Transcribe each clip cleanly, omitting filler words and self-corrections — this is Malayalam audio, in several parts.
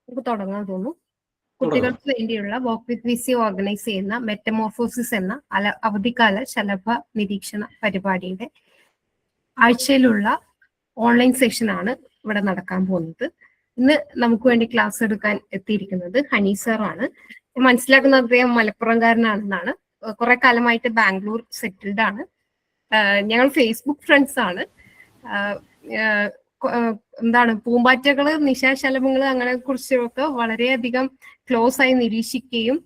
നമുക്ക് തുടങ്ങാൻ തോന്നുന്നു. കുട്ടികൾക്ക് വേണ്ടിയുള്ള വർക്ക് വിത്ത് വിസി ഓർഗനൈസ് ചെയ്യുന്ന മെറ്റമോർഫോസിസ് എന്ന അവധിക്കാല ശലഭ നിരീക്ഷണ പരിപാടിയുടെ ആഴ്ചയിലുള്ള ഓൺലൈൻ സെഷനാണ് ഇവിടെ നടക്കാൻ പോകുന്നത്. ഇന്ന് നമുക്ക് വേണ്ടി ക്ലാസ് എടുക്കാൻ എത്തിയിരിക്കുന്നത് ഹണി സർ ആണ്. മനസ്സിലാക്കുന്നത് അദ്ദേഹം മലപ്പുറംകാരനാണെന്നാണ്. കുറെ കാലമായിട്ട് ബാംഗ്ലൂർ സെറ്റിൽഡ് ആണ്. ഞങ്ങൾ ഫേസ്ബുക്ക് ഫ്രണ്ട്സ് ആണ്. എന്താണ് പൂമ്പാറ്റകള്, നിശാശലഭങ്ങള് അങ്ങനെ കുറിച്ചൊക്കെ വളരെയധികം ക്ലോസ് ആയി നിരീക്ഷിക്കുകയും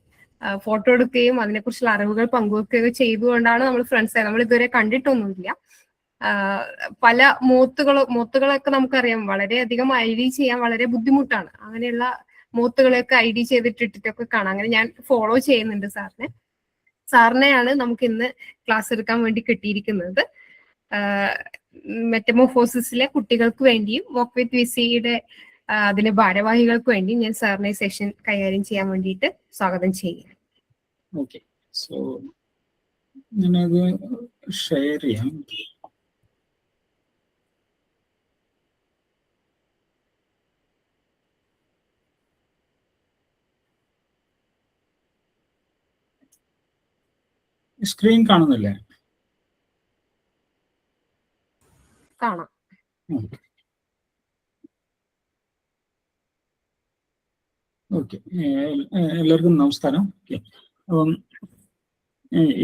ഫോട്ടോ എടുക്കുകയും അതിനെക്കുറിച്ചുള്ള അറിവുകൾ പങ്കുവെക്കുകയും ചെയ്തുകൊണ്ടാണ് നമ്മൾ ഫ്രണ്ട്സ് ആയത്. നമ്മൾ ഇതുവരെ കണ്ടിട്ടൊന്നുമില്ല. പല മൂത്തുകളൊക്കെ നമുക്കറിയാം വളരെയധികം ഐ ഡി ചെയ്യാൻ വളരെ ബുദ്ധിമുട്ടാണ്. അങ്ങനെയുള്ള മൂത്തുകളെയൊക്കെ ഐ ഡി ചെയ്തിട്ടിട്ടൊക്കെ കാണാം. അങ്ങനെ ഞാൻ ഫോളോ ചെയ്യുന്നുണ്ട് സാറിനെയാണ് നമുക്ക് ഇന്ന് ക്ലാസ് എടുക്കാൻ വേണ്ടി കിട്ടിയിരിക്കുന്നത്. മെറ്റമോർഫോസിസിലെ കുട്ടികൾക്ക് വേണ്ടിയും വർക്ക് വിത്ത് വിസിയുടെ അതിലെ ഭാരവാഹികൾക്ക് വേണ്ടിയും ഞാൻ സാറിനെ സെഷൻ കൈകാര്യം ചെയ്യാൻ വേണ്ടിയിട്ട് സ്വാഗതം ചെയ്യുകയാണ്. ഓക്കെ, സോ ഞാനത് ഷെയർ ചെയ്യാം. സ്ക്രീൻ കാണുന്നില്ലേ? കാണാം. ഓക്കെ, എല്ലാവർക്കും നമസ്കാരം. അപ്പം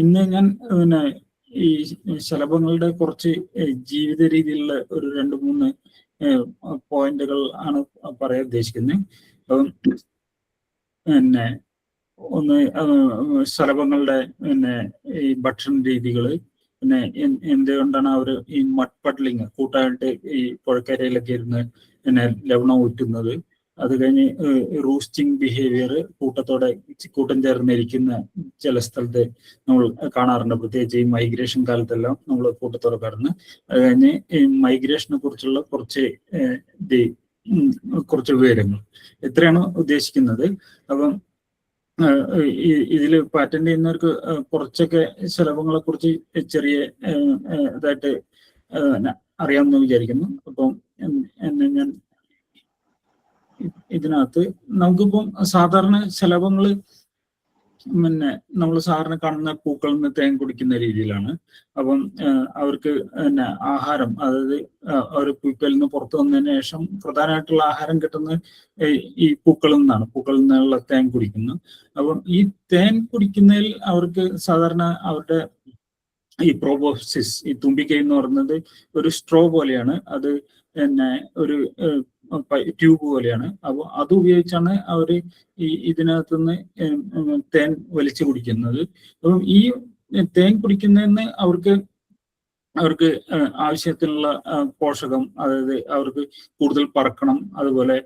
ഇന്ന് ഞാൻ ഈ ശലഭങ്ങളുടെ കുറച്ച് ജീവിത രീതിയിലുള്ള ഒരു 2-3 പോയിന്റുകൾ ആണ് പറയാൻ ഉദ്ദേശിക്കുന്നത്. അപ്പം ഒന്ന് ശലഭങ്ങളുടെ ഈ ഭക്ഷണ രീതികള്, പിന്നെ എന്തുകൊണ്ടാണ് അവർ ഈ മഡ് പഡ്ലിങ് കൂട്ടായിട്ട് ഈ പുഴക്കരയിലൊക്കെ ഇരുന്ന് ലവണം ഊറ്റുന്നത്, അത് കഴിഞ്ഞ് റൂസ്റ്റിംഗ് ബിഹേവിയർ, കൂട്ടം ചേർന്നിരിക്കുന്ന ചില സ്ഥലത്ത് നമ്മൾ കാണാറുണ്ട്. പ്രത്യേകിച്ച് ഈ മൈഗ്രേഷൻ കാലത്തെല്ലാം നമ്മൾ കൂട്ടത്തോടെ കടന്ന്. അത് കഴിഞ്ഞ് ഈ മൈഗ്രേഷനെ കുറിച്ചുള്ള കുറച്ച് വിവരങ്ങൾ ഇത്രയാണ് ഉദ്ദേശിക്കുന്നത്. അപ്പം ഇതിൽ അറ്റൻഡ് ചെയ്യുന്നവർക്ക് കുറച്ചൊക്കെ ശലഭങ്ങളെ കുറിച്ച് ചെറിയ ഇതായിട്ട് അറിയാമെന്ന് വിചാരിക്കുന്നു. അപ്പം ഞാൻ ഇതിനകത്ത് നമുക്കിപ്പം സാധാരണ ശലഭങ്ങള് നമ്മൾ സാധാരണ കാണുന്ന പൂക്കളിൽ നിന്ന് തേൻ കുടിക്കുന്ന രീതിയിലാണ്. അപ്പം അവർക്ക് ആഹാരം, അതായത് അവർ പൂക്കളിൽ നിന്ന് പുറത്തു വന്നതിന് ശേഷം പ്രധാനമായിട്ടുള്ള ആഹാരം കിട്ടുന്നത് ഈ പൂക്കളിൽ നിന്നുള്ള തേൻ കുടിക്കുന്നു. അപ്പം ഈ തേൻ കുടിക്കുന്നതിൽ അവർക്ക് സാധാരണ അവരുടെ ഈ പ്രോബോസിസ്, ഈ തുമ്പിക്കൈ എന്ന് പറയുന്നത് ഒരു സ്ട്രോ പോലെയാണ്. അത് ഒരു ട്യൂബ് പോലെയാണ്. അപ്പോൾ അത് ഉപയോഗിച്ചാണ് അവർ ഇതിനകത്തുനിന്ന് തേൻ വലിച്ചു കുടിക്കുന്നത്. അപ്പം ഈ തേൻ കുടിക്കുന്നതിന് അവർക്ക് ആവശ്യത്തിനുള്ള പോഷകം, അതായത് അവർക്ക് കൂടുതൽ പറക്കണം, അതുപോലെ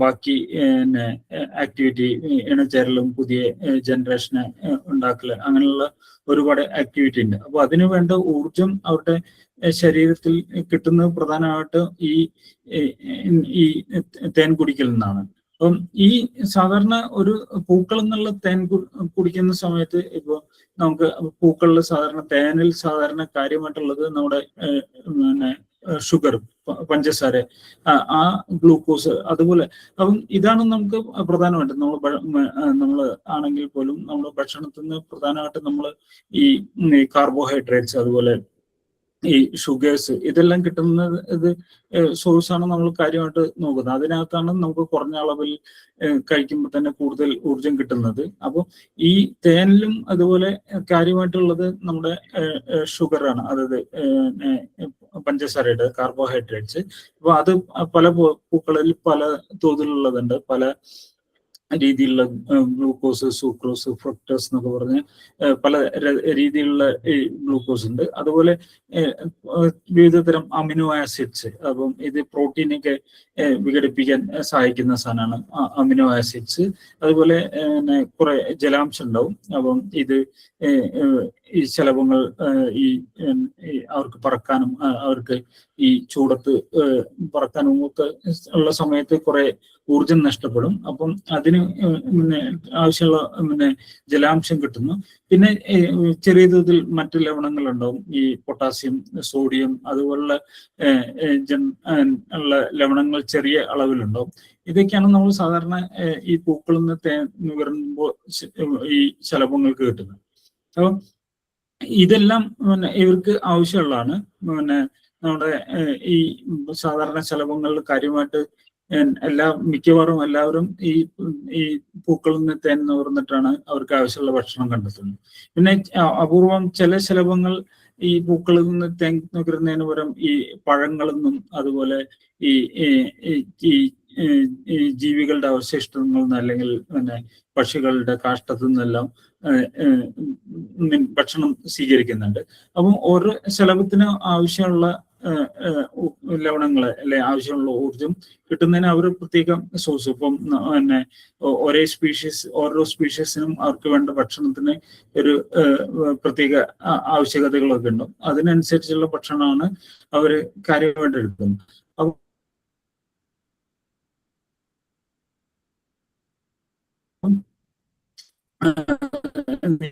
ബാക്കി ആക്ടിവിറ്റി, ഇണചേരലും പുതിയ ജനറേഷനെ ഉണ്ടാക്കല്, അങ്ങനെയുള്ള ഒരുപാട് ആക്ടിവിറ്റി ഉണ്ട്. അപ്പോൾ അതിനു വേണ്ട ഊർജം അവരുടെ ശരീരത്തിൽ കിട്ടുന്നത് പ്രധാനമായിട്ട് ഈ തേൻ കുടിക്കൽ നിന്നാണ്. അപ്പം ഈ സാധാരണ ഒരു പൂക്കളിൽ നിന്നുള്ള തേൻ കുടിക്കുന്ന സമയത്ത് ഇപ്പോൾ നമുക്ക് പൂക്കളിൽ തേനിൽ സാധാരണ കാര്യമായിട്ടുള്ളത് നമ്മുടെ ഷുഗർ, പഞ്ചസാര, ആ ഗ്ലൂക്കോസ്, അതുപോലെ. അപ്പം ഇതാണ് നമുക്ക് പ്രധാനമായിട്ടും നമ്മൾ ആണെങ്കിൽ പോലും നമ്മുടെ ഭക്ഷണത്തിൽ നിന്ന് പ്രധാനമായിട്ടും നമ്മൾ ഈ കാർബോഹൈഡ്രേറ്റ്സ്, അതുപോലെ ഈ ഷുഗേഴ്സ്, ഇതെല്ലാം കിട്ടുന്നത് ഇത് സോഴ്സാണ് നമ്മൾ കാര്യമായിട്ട് നോക്കുന്നത്. അതിനകത്താണ് നമുക്ക് കുറഞ്ഞ അളവിൽ കഴിക്കുമ്പോൾ തന്നെ കൂടുതൽ ഊർജം കിട്ടുന്നത്. അപ്പോൾ ഈ തേനിലും അതുപോലെ കാര്യമായിട്ടുള്ളത് നമ്മുടെ ഷുഗറാണ്, അതായത് പഞ്ചസാരയുടെ, കാർബോഹൈഡ്രേറ്റ്സ്. അപ്പോൾ അത് പല പൂക്കളിൽ പല തോതിലുള്ളതുണ്ട്. പല രീതിയിലുള്ള ഗ്ലൂക്കോസ്, സൂക്രോസ്, ഫ്രക്ടോസ് എന്നൊക്കെ പറഞ്ഞ് പല രീതിയിലുള്ള ഈ ഗ്ലൂക്കോസ് ഉണ്ട്. അതുപോലെ വിവിധ തരം അമിനോ ആസിഡ്സ്. അപ്പം ഇത് പ്രോട്ടീനൊക്കെ വിഘടിപ്പിക്കാൻ സഹായിക്കുന്ന സാധനമാണ് അമിനോ ആസിഡ്സ്. അതുപോലെ കുറെ ജലാംശം ഉണ്ടാവും. അപ്പം ഇത് ഈ ശലഭങ്ങൾ അവർക്ക് പറക്കാനും അവർക്ക് ഈ ചൂടത്ത് പറക്കാനും ഒക്കെ ഉള്ള സമയത്ത് കുറെ ഊർജം നഷ്ടപ്പെടും. അപ്പം അതിന് ആവശ്യമുള്ള ജലാംശം കിട്ടുന്നു. പിന്നെ ചെറിയ തോതിൽ മറ്റു ലവണങ്ങൾ ഉണ്ടാവും, ഈ പൊട്ടാസ്യം, സോഡിയം അതുപോലുള്ള ഉള്ള ലവണങ്ങൾ ചെറിയ അളവിലുണ്ടാവും. ഇതൊക്കെയാണ് നമ്മൾ സാധാരണ ഈ പൂക്കളിൽ നിന്ന് തേൻ നുകരുമ്പോൾ ഈ ശലഭങ്ങൾക്ക് കിട്ടുന്നത്. അപ്പം ഇതെല്ലാം ഇവർക്ക് ആവശ്യമുള്ളതാണ്. നമ്മുടെ ഈ സാധാരണ ശലഭങ്ങളിൽ കാര്യമായിട്ട് മിക്കവാറും എല്ലാവരും ഈ പൂക്കളിൽ നിന്ന് തേൻ നുകർന്നിട്ടാണ് അവർക്ക് ആവശ്യമുള്ള ഭക്ഷണം കണ്ടെത്തുന്നത്. പിന്നെ അപൂർവം ചില ശലഭങ്ങൾ ഈ പൂക്കളിൽ നിന്ന് തേൻ നുകരുന്നതിന് പകരം ഈ പഴങ്ങളിൽ നിന്നും അതുപോലെ ഈ ജീവികളുടെ അവശിഷ്ടങ്ങളിൽ നിന്ന് അല്ലെങ്കിൽ പക്ഷികളുടെ കാഷ്ടത്തിൽ നിന്നെല്ലാം ഭക്ഷണം സ്വീകരിക്കുന്നുണ്ട്. അപ്പം ഓരോ ശലഭത്തിന് ആവശ്യമുള്ള ലവണങ്ങള് അല്ലെ ആവശ്യമുള്ള ഊർജം കിട്ടുന്നതിന് അവർ പ്രത്യേകം സോഴ്സ്. ഇപ്പം ഓരോ സ്പീഷീസിനും അവർക്ക് വേണ്ട ഭക്ഷണത്തിന് ഒരു പ്രത്യേക ആവശ്യകതകളൊക്കെ ഉണ്ട്. അതിനനുസരിച്ചുള്ള ഭക്ഷണമാണ് അവര് കാര്യമായിട്ട് എടുക്കുന്നത്. അപ്പം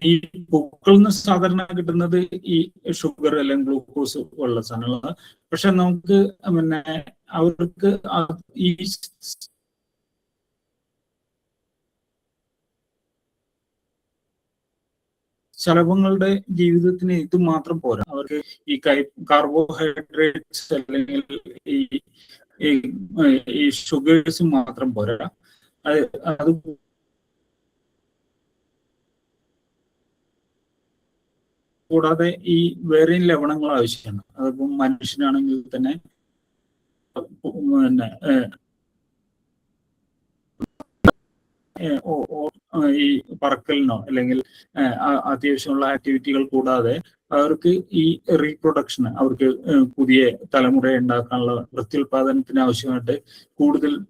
ഈ പൂക്കളിൽ നിന്ന് സാധാരണ കിട്ടുന്നത് ഈ ഷുഗർ അല്ലെങ്കിൽ ഗ്ലൂക്കോസ് ഉള്ള സാധനങ്ങളാണ്. പക്ഷെ നമുക്ക് അവർക്ക് ഈ ശലഭങ്ങളുടെ ജീവിതത്തിന് ഇത് മാത്രം പോരാ. അവർക്ക് ഈ കാർബോഹൈഡ്രേറ്റ്സ് അല്ലെങ്കിൽ ഈ ഷുഗേഴ്സ് മാത്രം പോരാ. അത് കൂടാതെ ഈ വേറെയും ലവണങ്ങൾ ആവശ്യമാണ്. അതിപ്പം മനുഷ്യനാണെങ്കിൽ തന്നെ ഈ പറക്കലിനോ അല്ലെങ്കിൽ അത്യാവശ്യമുള്ള ആക്ടിവിറ്റികൾ കൂടാതെ അവർക്ക് ഈ റീപ്രൊഡക്ഷൻ, അവർക്ക് പുതിയ തലമുറ ഉണ്ടാക്കാനുള്ള പ്രത്യുൽപാദനത്തിന് ആവശ്യമായിട്ട് കൂടുതൽ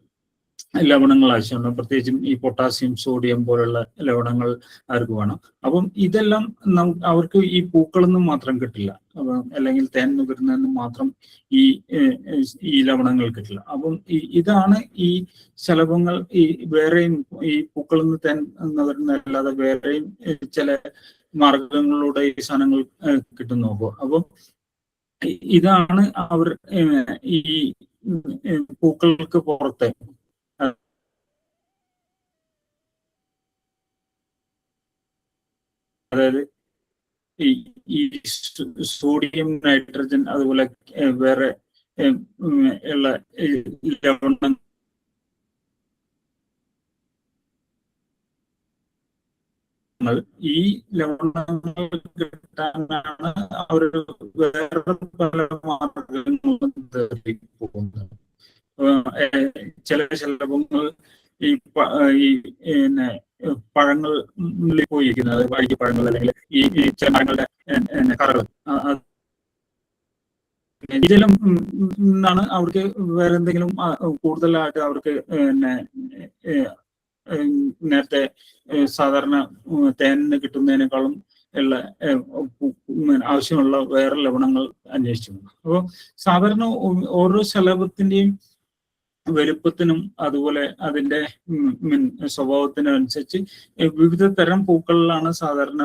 ലവണങ്ങൾ ആവശ്യമുണ്ട്. പ്രത്യേകിച്ചും ഈ പൊട്ടാസ്യം, സോഡിയം പോലുള്ള ലവണങ്ങൾ അവർക്ക് വേണം. അപ്പം ഇതെല്ലാം അവർക്ക് ഈ പൂക്കളിൽ നിന്നും മാത്രം കിട്ടില്ല, അല്ലെങ്കിൽ തേൻ നുകരുന്നതിൽ നിന്നും മാത്രം ഈ ലവണങ്ങൾ കിട്ടില്ല. അപ്പം ഇതാണ് ഈ ശലഭങ്ങൾ ഈ വേറെയും ഈ പൂക്കളിൽ നിന്ന് തേൻ നുകരുന്നതല്ലാതെ വേറെയും ചില മാർഗങ്ങളിലൂടെ ഈ സാധനങ്ങൾ കിട്ടുന്നു. അപ്പം ഇതാണ് അവർ ഈ പൂക്കൾക്ക് പുറത്തെ അതായത് ഈ സോഡിയം, നൈട്രജൻ അതുപോലെ വേറെ ഉള്ള ലവണങ്ങൾ ഈ ലവണങ്ങൾ കിട്ടാനാണ് അവർ വേറെ പല മാർഗങ്ങളും തേടി പോകുന്നത്. ചില ശലഭങ്ങൾ ഈ പഴങ്ങളിൽ പോയിരിക്കുന്നത്, വൈകി പഴങ്ങൾ അല്ലെങ്കിൽ ഈ ചില മരങ്ങളുടെ കറകൾ, ഇതെല്ലാം നിന്നാണ് അവർക്ക് വേറെ എന്തെങ്കിലും കൂടുതലായിട്ട് അവർക്ക് നേരത്തെ സാധാരണ തേനിന് കിട്ടുന്നതിനേക്കാളും ഉള്ള ആവശ്യമുള്ള വേറെ ലവണങ്ങൾ അന്വേഷിച്ചു. അപ്പോൾ സാധാരണ ഓരോ ശലഭത്തിന്റെയും വലുപ്പത്തിനും അതുപോലെ അതിന്റെ സ്വഭാവത്തിനും അനുസരിച്ച് വിവിധ തരം പൂക്കളിലാണ് സാധാരണ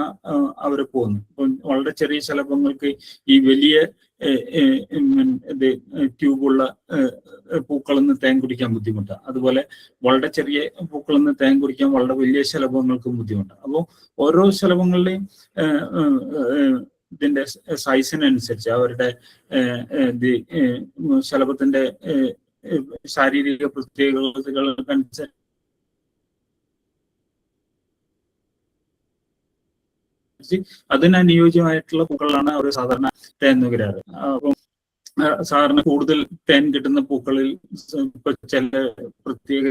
അവർ പോകുന്നത്. ഇപ്പം വളരെ ചെറിയ ശലഭങ്ങൾക്ക് ഈ വലിയ ട്യൂബുള്ള പൂക്കളിൽ നിന്ന് തേൻ കുടിക്കാൻ ബുദ്ധിമുട്ടാണ്. അതുപോലെ വളരെ ചെറിയ പൂക്കളിൽ നിന്ന് തേൻ കുടിക്കാൻ വളരെ വലിയ ശലഭങ്ങൾക്കും ബുദ്ധിമുട്ടാണ്. അപ്പോൾ ഓരോ ശലഭങ്ങളുടെയും ഇതിന്റെ സൈസിനനുസരിച്ച് അവരുടെ ശലഭത്തിന്റെ ശാരീരിക പ്രത്യേകതകൾക്കനുസരിച്ച് അതിനനുയോജ്യമായിട്ടുള്ള പൂക്കളാണ് അവർ സാധാരണ തേൻ നുകരാറ്. അപ്പം സാധാരണ കൂടുതൽ തേൻ കിട്ടുന്ന പൂക്കളിൽ ഇപ്പൊ ചില പ്രത്യേക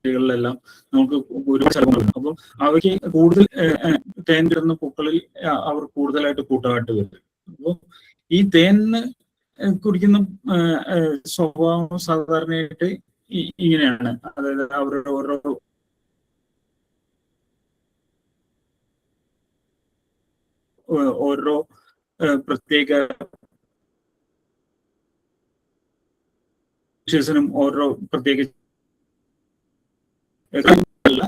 െല്ലാം നമുക്ക് ഒരുപാട് ശലഭങ്ങളുണ്ട്. അപ്പം അവയ്ക്ക് കൂടുതൽ തേൻ കിട്ടുന്ന പൂക്കളിൽ അവർ കൂടുതലായിട്ട് കൂട്ടമായിട്ട് വരും. അപ്പോൾ ഈ തേന് കുടിക്കുന്ന സ്വഭാവം സാധാരണയായിട്ട് ഇങ്ങനെയാണ്. അതായത് അവരുടെ ഓരോ ഓരോ പ്രത്യേക നും ഓരോ പ്രത്യേക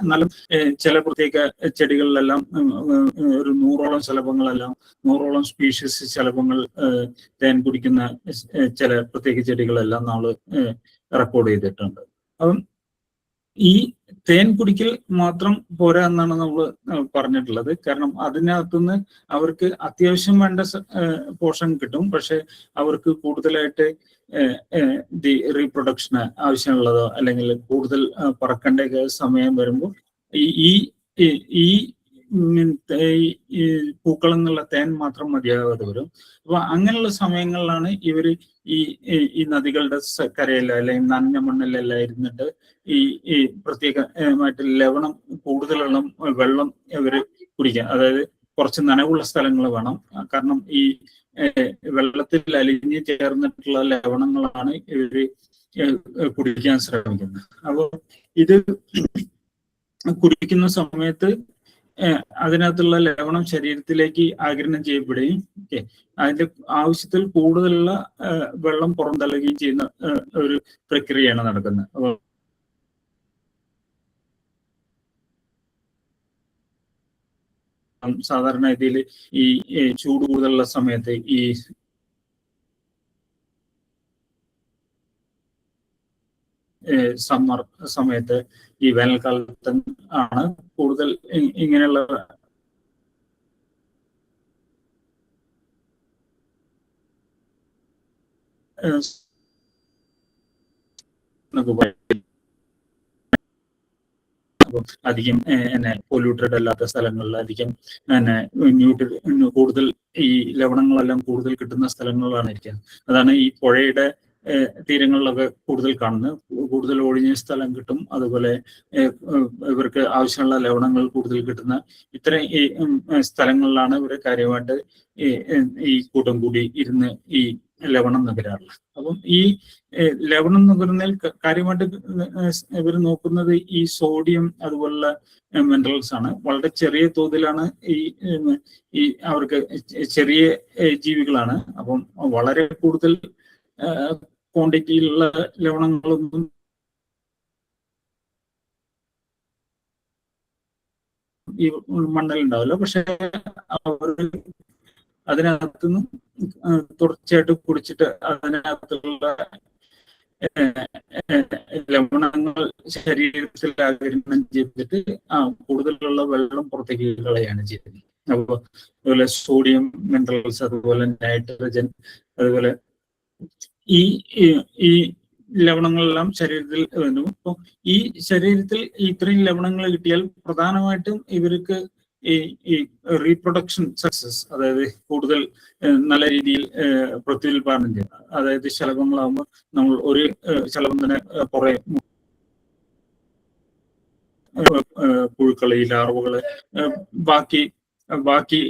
എന്നാലും ചില പ്രത്യേക ചെടികളിലെല്ലാം ഒരു 100ഓളം ശലഭങ്ങളെല്ലാം 100ഓളം സ്പീഷീസ് ശലഭങ്ങൾ തേൻ കുടിക്കുന്ന ചില പ്രത്യേക ചെടികളെല്ലാം നമ്മൾ റെക്കോർഡ് ചെയ്തിട്ടുണ്ട്. അപ്പം ഈ തേൻ കുടിക്കൽ മാത്രം പോരാ എന്നാണ് നമ്മൾ പറഞ്ഞിട്ടുള്ളത്. കാരണം അതിനകത്തുനിന്ന് അവർക്ക് അത്യാവശ്യം വേണ്ട പോഷൻ കിട്ടും, പക്ഷെ അവർക്ക് കൂടുതലായിട്ട് റീപ്രൊഡക്ഷന് ആവശ്യമുള്ളതോ അല്ലെങ്കിൽ കൂടുതൽ പറക്കേണ്ട സമയം വരുമ്പോൾ ഈ പൂക്കളിൽ നിന്നുള്ള തേൻ മാത്രം മതിയാകാതെ വരും. അപ്പൊ അങ്ങനെയുള്ള സമയങ്ങളിലാണ് ഇവര് ഈ നദികളുടെ കരയില അല്ലെങ്കിൽ നനഞ്ഞ മണ്ണിലെല്ലാം ഇരുന്നിട്ട് ഈ പ്രത്യേകമായിട്ട് ലവണം കൂടുതലുള്ള വെള്ളം ഇവര് കുടിക്കുക. അതായത് കുറച്ച് നനവുള്ള സ്ഥലങ്ങൾ വേണം. കാരണം ഈ വെള്ളത്തിൽ അലിഞ്ഞു ചേർന്നിട്ടുള്ള ലവണങ്ങളാണ് ഇവര് കുടിക്കാൻ ശ്രമിക്കുന്നത്. അപ്പോൾ ഇത് കുടിക്കുന്ന സമയത്ത് അതിനകത്തുള്ള ലവണം ശരീരത്തിലേക്ക് ആഗിരണം ചെയ്യപ്പെടുകയും അതിന്റെ ആവശ്യത്തിൽ കൂടുതലുള്ള വെള്ളം പുറന്തള്ളുകയും ചെയ്യുന്ന ഒരു പ്രക്രിയയാണ് നടക്കുന്നത്. അപ്പോൾ സാധാരണ ഇതിൽ ഈ ചൂട് കൂടുതലുള്ള സമയത്ത് ഈ സമ്മർ സമയത്ത് ഈ വേനൽക്കാലത്ത് ആണ് കൂടുതൽ ഇങ്ങനെയുള്ള അധികം പൊല്യൂട്ടഡ് അല്ലാത്ത സ്ഥലങ്ങളിൽ അധികം കൂടുതൽ ഈ ലവണങ്ങളെല്ലാം കൂടുതൽ കിട്ടുന്ന സ്ഥലങ്ങളിലാണ് ഇരിക്കുക. അതാണ് ഈ പുഴയുടെ തീരങ്ങളിലൊക്കെ കൂടുതൽ കാണുന്നത്. കൂടുതൽ ഒഴിഞ്ഞ സ്ഥലം കിട്ടും, അതുപോലെ ഇവർക്ക് ആവശ്യമുള്ള ലവണങ്ങൾ കൂടുതൽ കിട്ടുന്ന ഇത്തരം ഈ സ്ഥലങ്ങളിലാണ് ഇവർ കാര്യമായിട്ട് ഈ കൂട്ടം കൂടി ഇരുന്ന് ഈ ലവണം നുകരാറുള്ളത്. അപ്പം ഈ ലവണം നുകരുന്നതിൽ കാര്യമായിട്ട് ഇവർ നോക്കുന്നത് ഈ സോഡിയം അതുപോലുള്ള മിനറൽസ് ആണ്. വളരെ ചെറിയ തോതിലാണ് ഈ അവർക്ക് ചെറിയ ജീവികളാണ്. അപ്പം വളരെ കൂടുതൽ ക്വാണ്ടിറ്റിയിലുള്ള ലവണങ്ങളൊന്നും ഈ മണ്ണിൽ ഉണ്ടാവില്ല. പക്ഷെ അവർ അതിനകത്തുനിന്ന് തുടർച്ചയായിട്ട് കുടിച്ചിട്ട് അതിനകത്തുള്ള ലവണങ്ങൾ ശരീരത്തിൽ ആഗിരണം ചെയ്തിട്ട് കൂടുതലുള്ള വെള്ളം പുറത്തേക്ക് കളയാണ് ചെയ്യുന്നത്. അതുപോലെ സോഡിയം മിനറൽസ്, അതുപോലെ നൈട്രജൻ, അതുപോലെ ഈ ലവണങ്ങളെല്ലാം ശരീരത്തിൽ വരുന്നു. അപ്പോൾ ഈ ശരീരത്തിൽ ഇത്രയും ലവണങ്ങൾ കിട്ടിയാൽ പ്രധാനമായിട്ടും ഇവർക്ക് ഈ റീപ്രൊഡക്ഷൻ സക്സസ്, അതായത് കൂടുതൽ നല്ല രീതിയിൽ പ്രത്യുൽപാദനം ചെയ്യുന്നത്. അതായത് ശലഭങ്ങളാകുമ്പോൾ നമ്മൾ ഒരു ശലഭം തന്നെ കുറെ പുഴുക്കള്, ലാർവകള്, ബാക്കി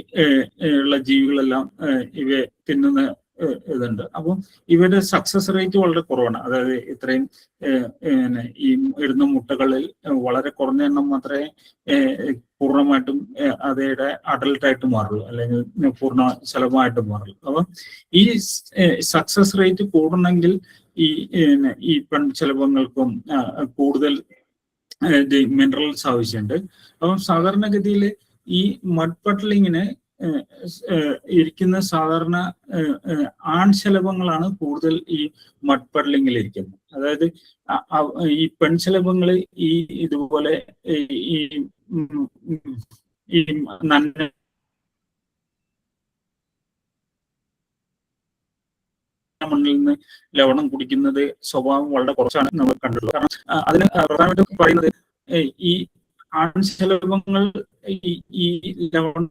ഉള്ള ജീവികളെല്ലാം ഇവയെ തിന്നുന്ന ഇതുണ്ട്. അപ്പം ഇവരുടെ സക്സസ് റേറ്റ് വളരെ കുറവാണ്. അതായത് ഇത്രയും ഈ ഇടുന്ന മുട്ടകളിൽ വളരെ കുറഞ്ഞ എണ്ണം മാത്രമേ പൂർണ്ണമായിട്ടും അതയുടെ അഡൽട്ടായിട്ട് മാറുള്ളൂ, അല്ലെങ്കിൽ പൂർണ്ണ ശലഭമായിട്ട് മാറുള്ളൂ. അപ്പം ഈ സക്സസ് റേറ്റ് കൂടണമെങ്കിൽ ഈ പെൺശലഭങ്ങൾക്കും കൂടുതൽ മിനറൽസ് ആവശ്യമുണ്ട്. അപ്പം സാധാരണഗതിയിൽ ഈ മഡ് പട്ട്ലിങ്ങിന് ഇരിക്കുന്ന സാധാരണ ആൺശലഭങ്ങളാണ് കൂടുതൽ ഈ മഡ് പട്ട്ലിങ്ങിൽ ഇരിക്കുന്നത്. അതായത് ഈ പെൺശലഭങ്ങൾ ഈ ഇതുപോലെ ഈ നന്ന മണ്ണിൽ നിന്ന് ലവണം കുടിക്കുന്നത് സ്വഭാവം വളരെ കുറച്ചാണ് നമ്മൾ കണ്ടിട്ടുള്ളത്. കാരണം അതിന് പ്രധാനമായിട്ടും പറയുന്നത് ഈ ആൺശലഭങ്ങൾ ഈ ലവണം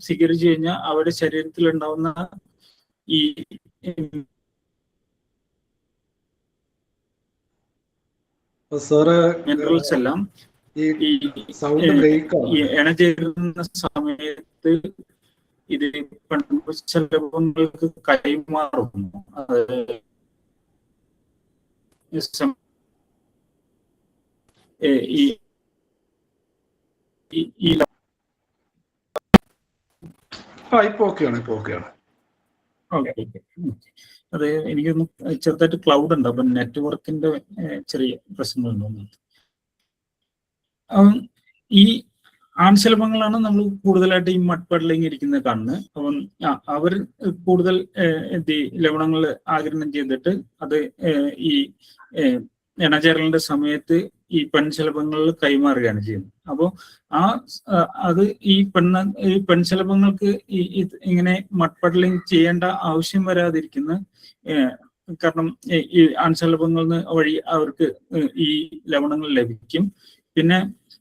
സ്വീകരിച്ചു കഴിഞ്ഞാൽ അവരുടെ ശരീരത്തിൽ ഉണ്ടാവുന്ന ഈ മിനറൽസ് എല്ലാം ഈ ഇണചേരുന്ന സമയത്ത് ഇത് പെൺശലഭങ്ങൾക്ക് കൈമാറുന്നു. ഈ ഈ ഇപ്പൊ ഓക്കെയാണ്. ഓക്കെ. അത് എനിക്കൊന്ന് ചെറുതായിട്ട് ക്ലൗഡ് ഉണ്ട്, അപ്പൊ നെറ്റ്വർക്കിന്റെ ചെറിയ പ്രശ്നങ്ങളുണ്ടോ. ഈ ആൺശലഭങ്ങളാണ് നമ്മൾ കൂടുതലായിട്ട് ഈ മഡ് പഡ്ലിംഗ് ഇരിക്കുന്നത് കാണുന്നത്. അപ്പം അവർ കൂടുതൽ ലവണങ്ങൾ ആഗിരണം ചെയ്തിട്ട് അത് ഈ ഇണചേരലിന്റെ സമയത്ത് ഈ പെൺശലഭങ്ങളിൽ കൈമാറുകയാണ് ചെയ്യുന്നത്. അപ്പോൾ അത് ഈ പെൺശലഭങ്ങൾക്ക് ഇങ്ങനെ മഡ് പഡ്ലിംഗ് ചെയ്യേണ്ട ആവശ്യം വരാതിരിക്കുന്ന, കാരണം ഈ ആൺശലഭങ്ങൾ വഴി അവർക്ക് ഈ ലവണങ്ങൾ ലഭിക്കും. പിന്നെ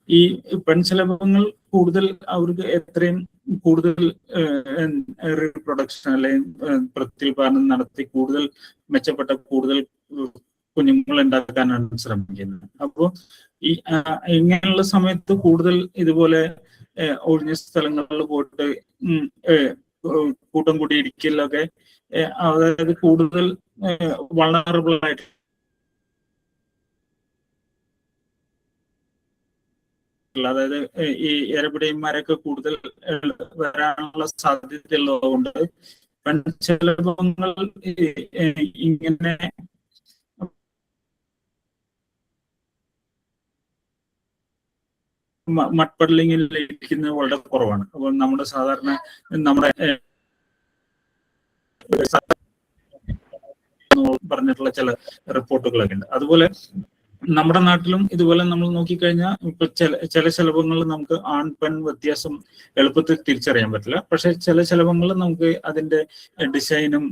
ഈ പെൺശലഭങ്ങൾ കൂടുതൽ അവർക്ക് എത്രയും കൂടുതൽ റീപ്രൊഡക്ഷൻ അല്ലെങ്കിൽ പ്രത്യുൽപാദനം നടത്തി കൂടുതൽ മെച്ചപ്പെട്ട കൂടുതൽ കുഞ്ഞുങ്ങൾ ഉണ്ടാക്കാനാണ് ശ്രമിക്കുന്നത്. അപ്പോൾ ഈ ഇങ്ങനെയുള്ള സമയത്ത് കൂടുതൽ ഇതുപോലെ ഒഴിഞ്ഞ സ്ഥലങ്ങളിൽ പോയിട്ട് കൂട്ടം കൂടിയിരിക്കലൊക്കെ, അതായത് കൂടുതൽ വൾനറബിൾ ആയിട്ട്, അതായത് ഈ എരപിടിയന്മാരൊക്കെ കൂടുതൽ വരാനുള്ള സാധ്യത ഉള്ളതുകൊണ്ട് പെൺശലഭങ്ങൾ ഇങ്ങനെ മഡ് പഡ്ലിംഗിൽ ഇരിക്കുന്നത് വളരെ കുറവാണ്. അപ്പോൾ നമ്മുടെ സാധാരണ പറഞ്ഞിട്ടുള്ള ചില റിപ്പോർട്ടുകളൊക്കെ ഉണ്ട്. അതുപോലെ നമ്മുടെ നാട്ടിലും ഇതുപോലെ നമ്മൾ നോക്കിക്കഴിഞ്ഞാൽ ഇപ്പൊ ചില ശലഭങ്ങൾ നമുക്ക് ആൺ പെൺ വ്യത്യാസം എളുപ്പത്തിൽ തിരിച്ചറിയാൻ പറ്റില്ല. പക്ഷെ ചില ശലഭങ്ങൾ നമുക്ക് അതിന്റെ ഡിസൈനും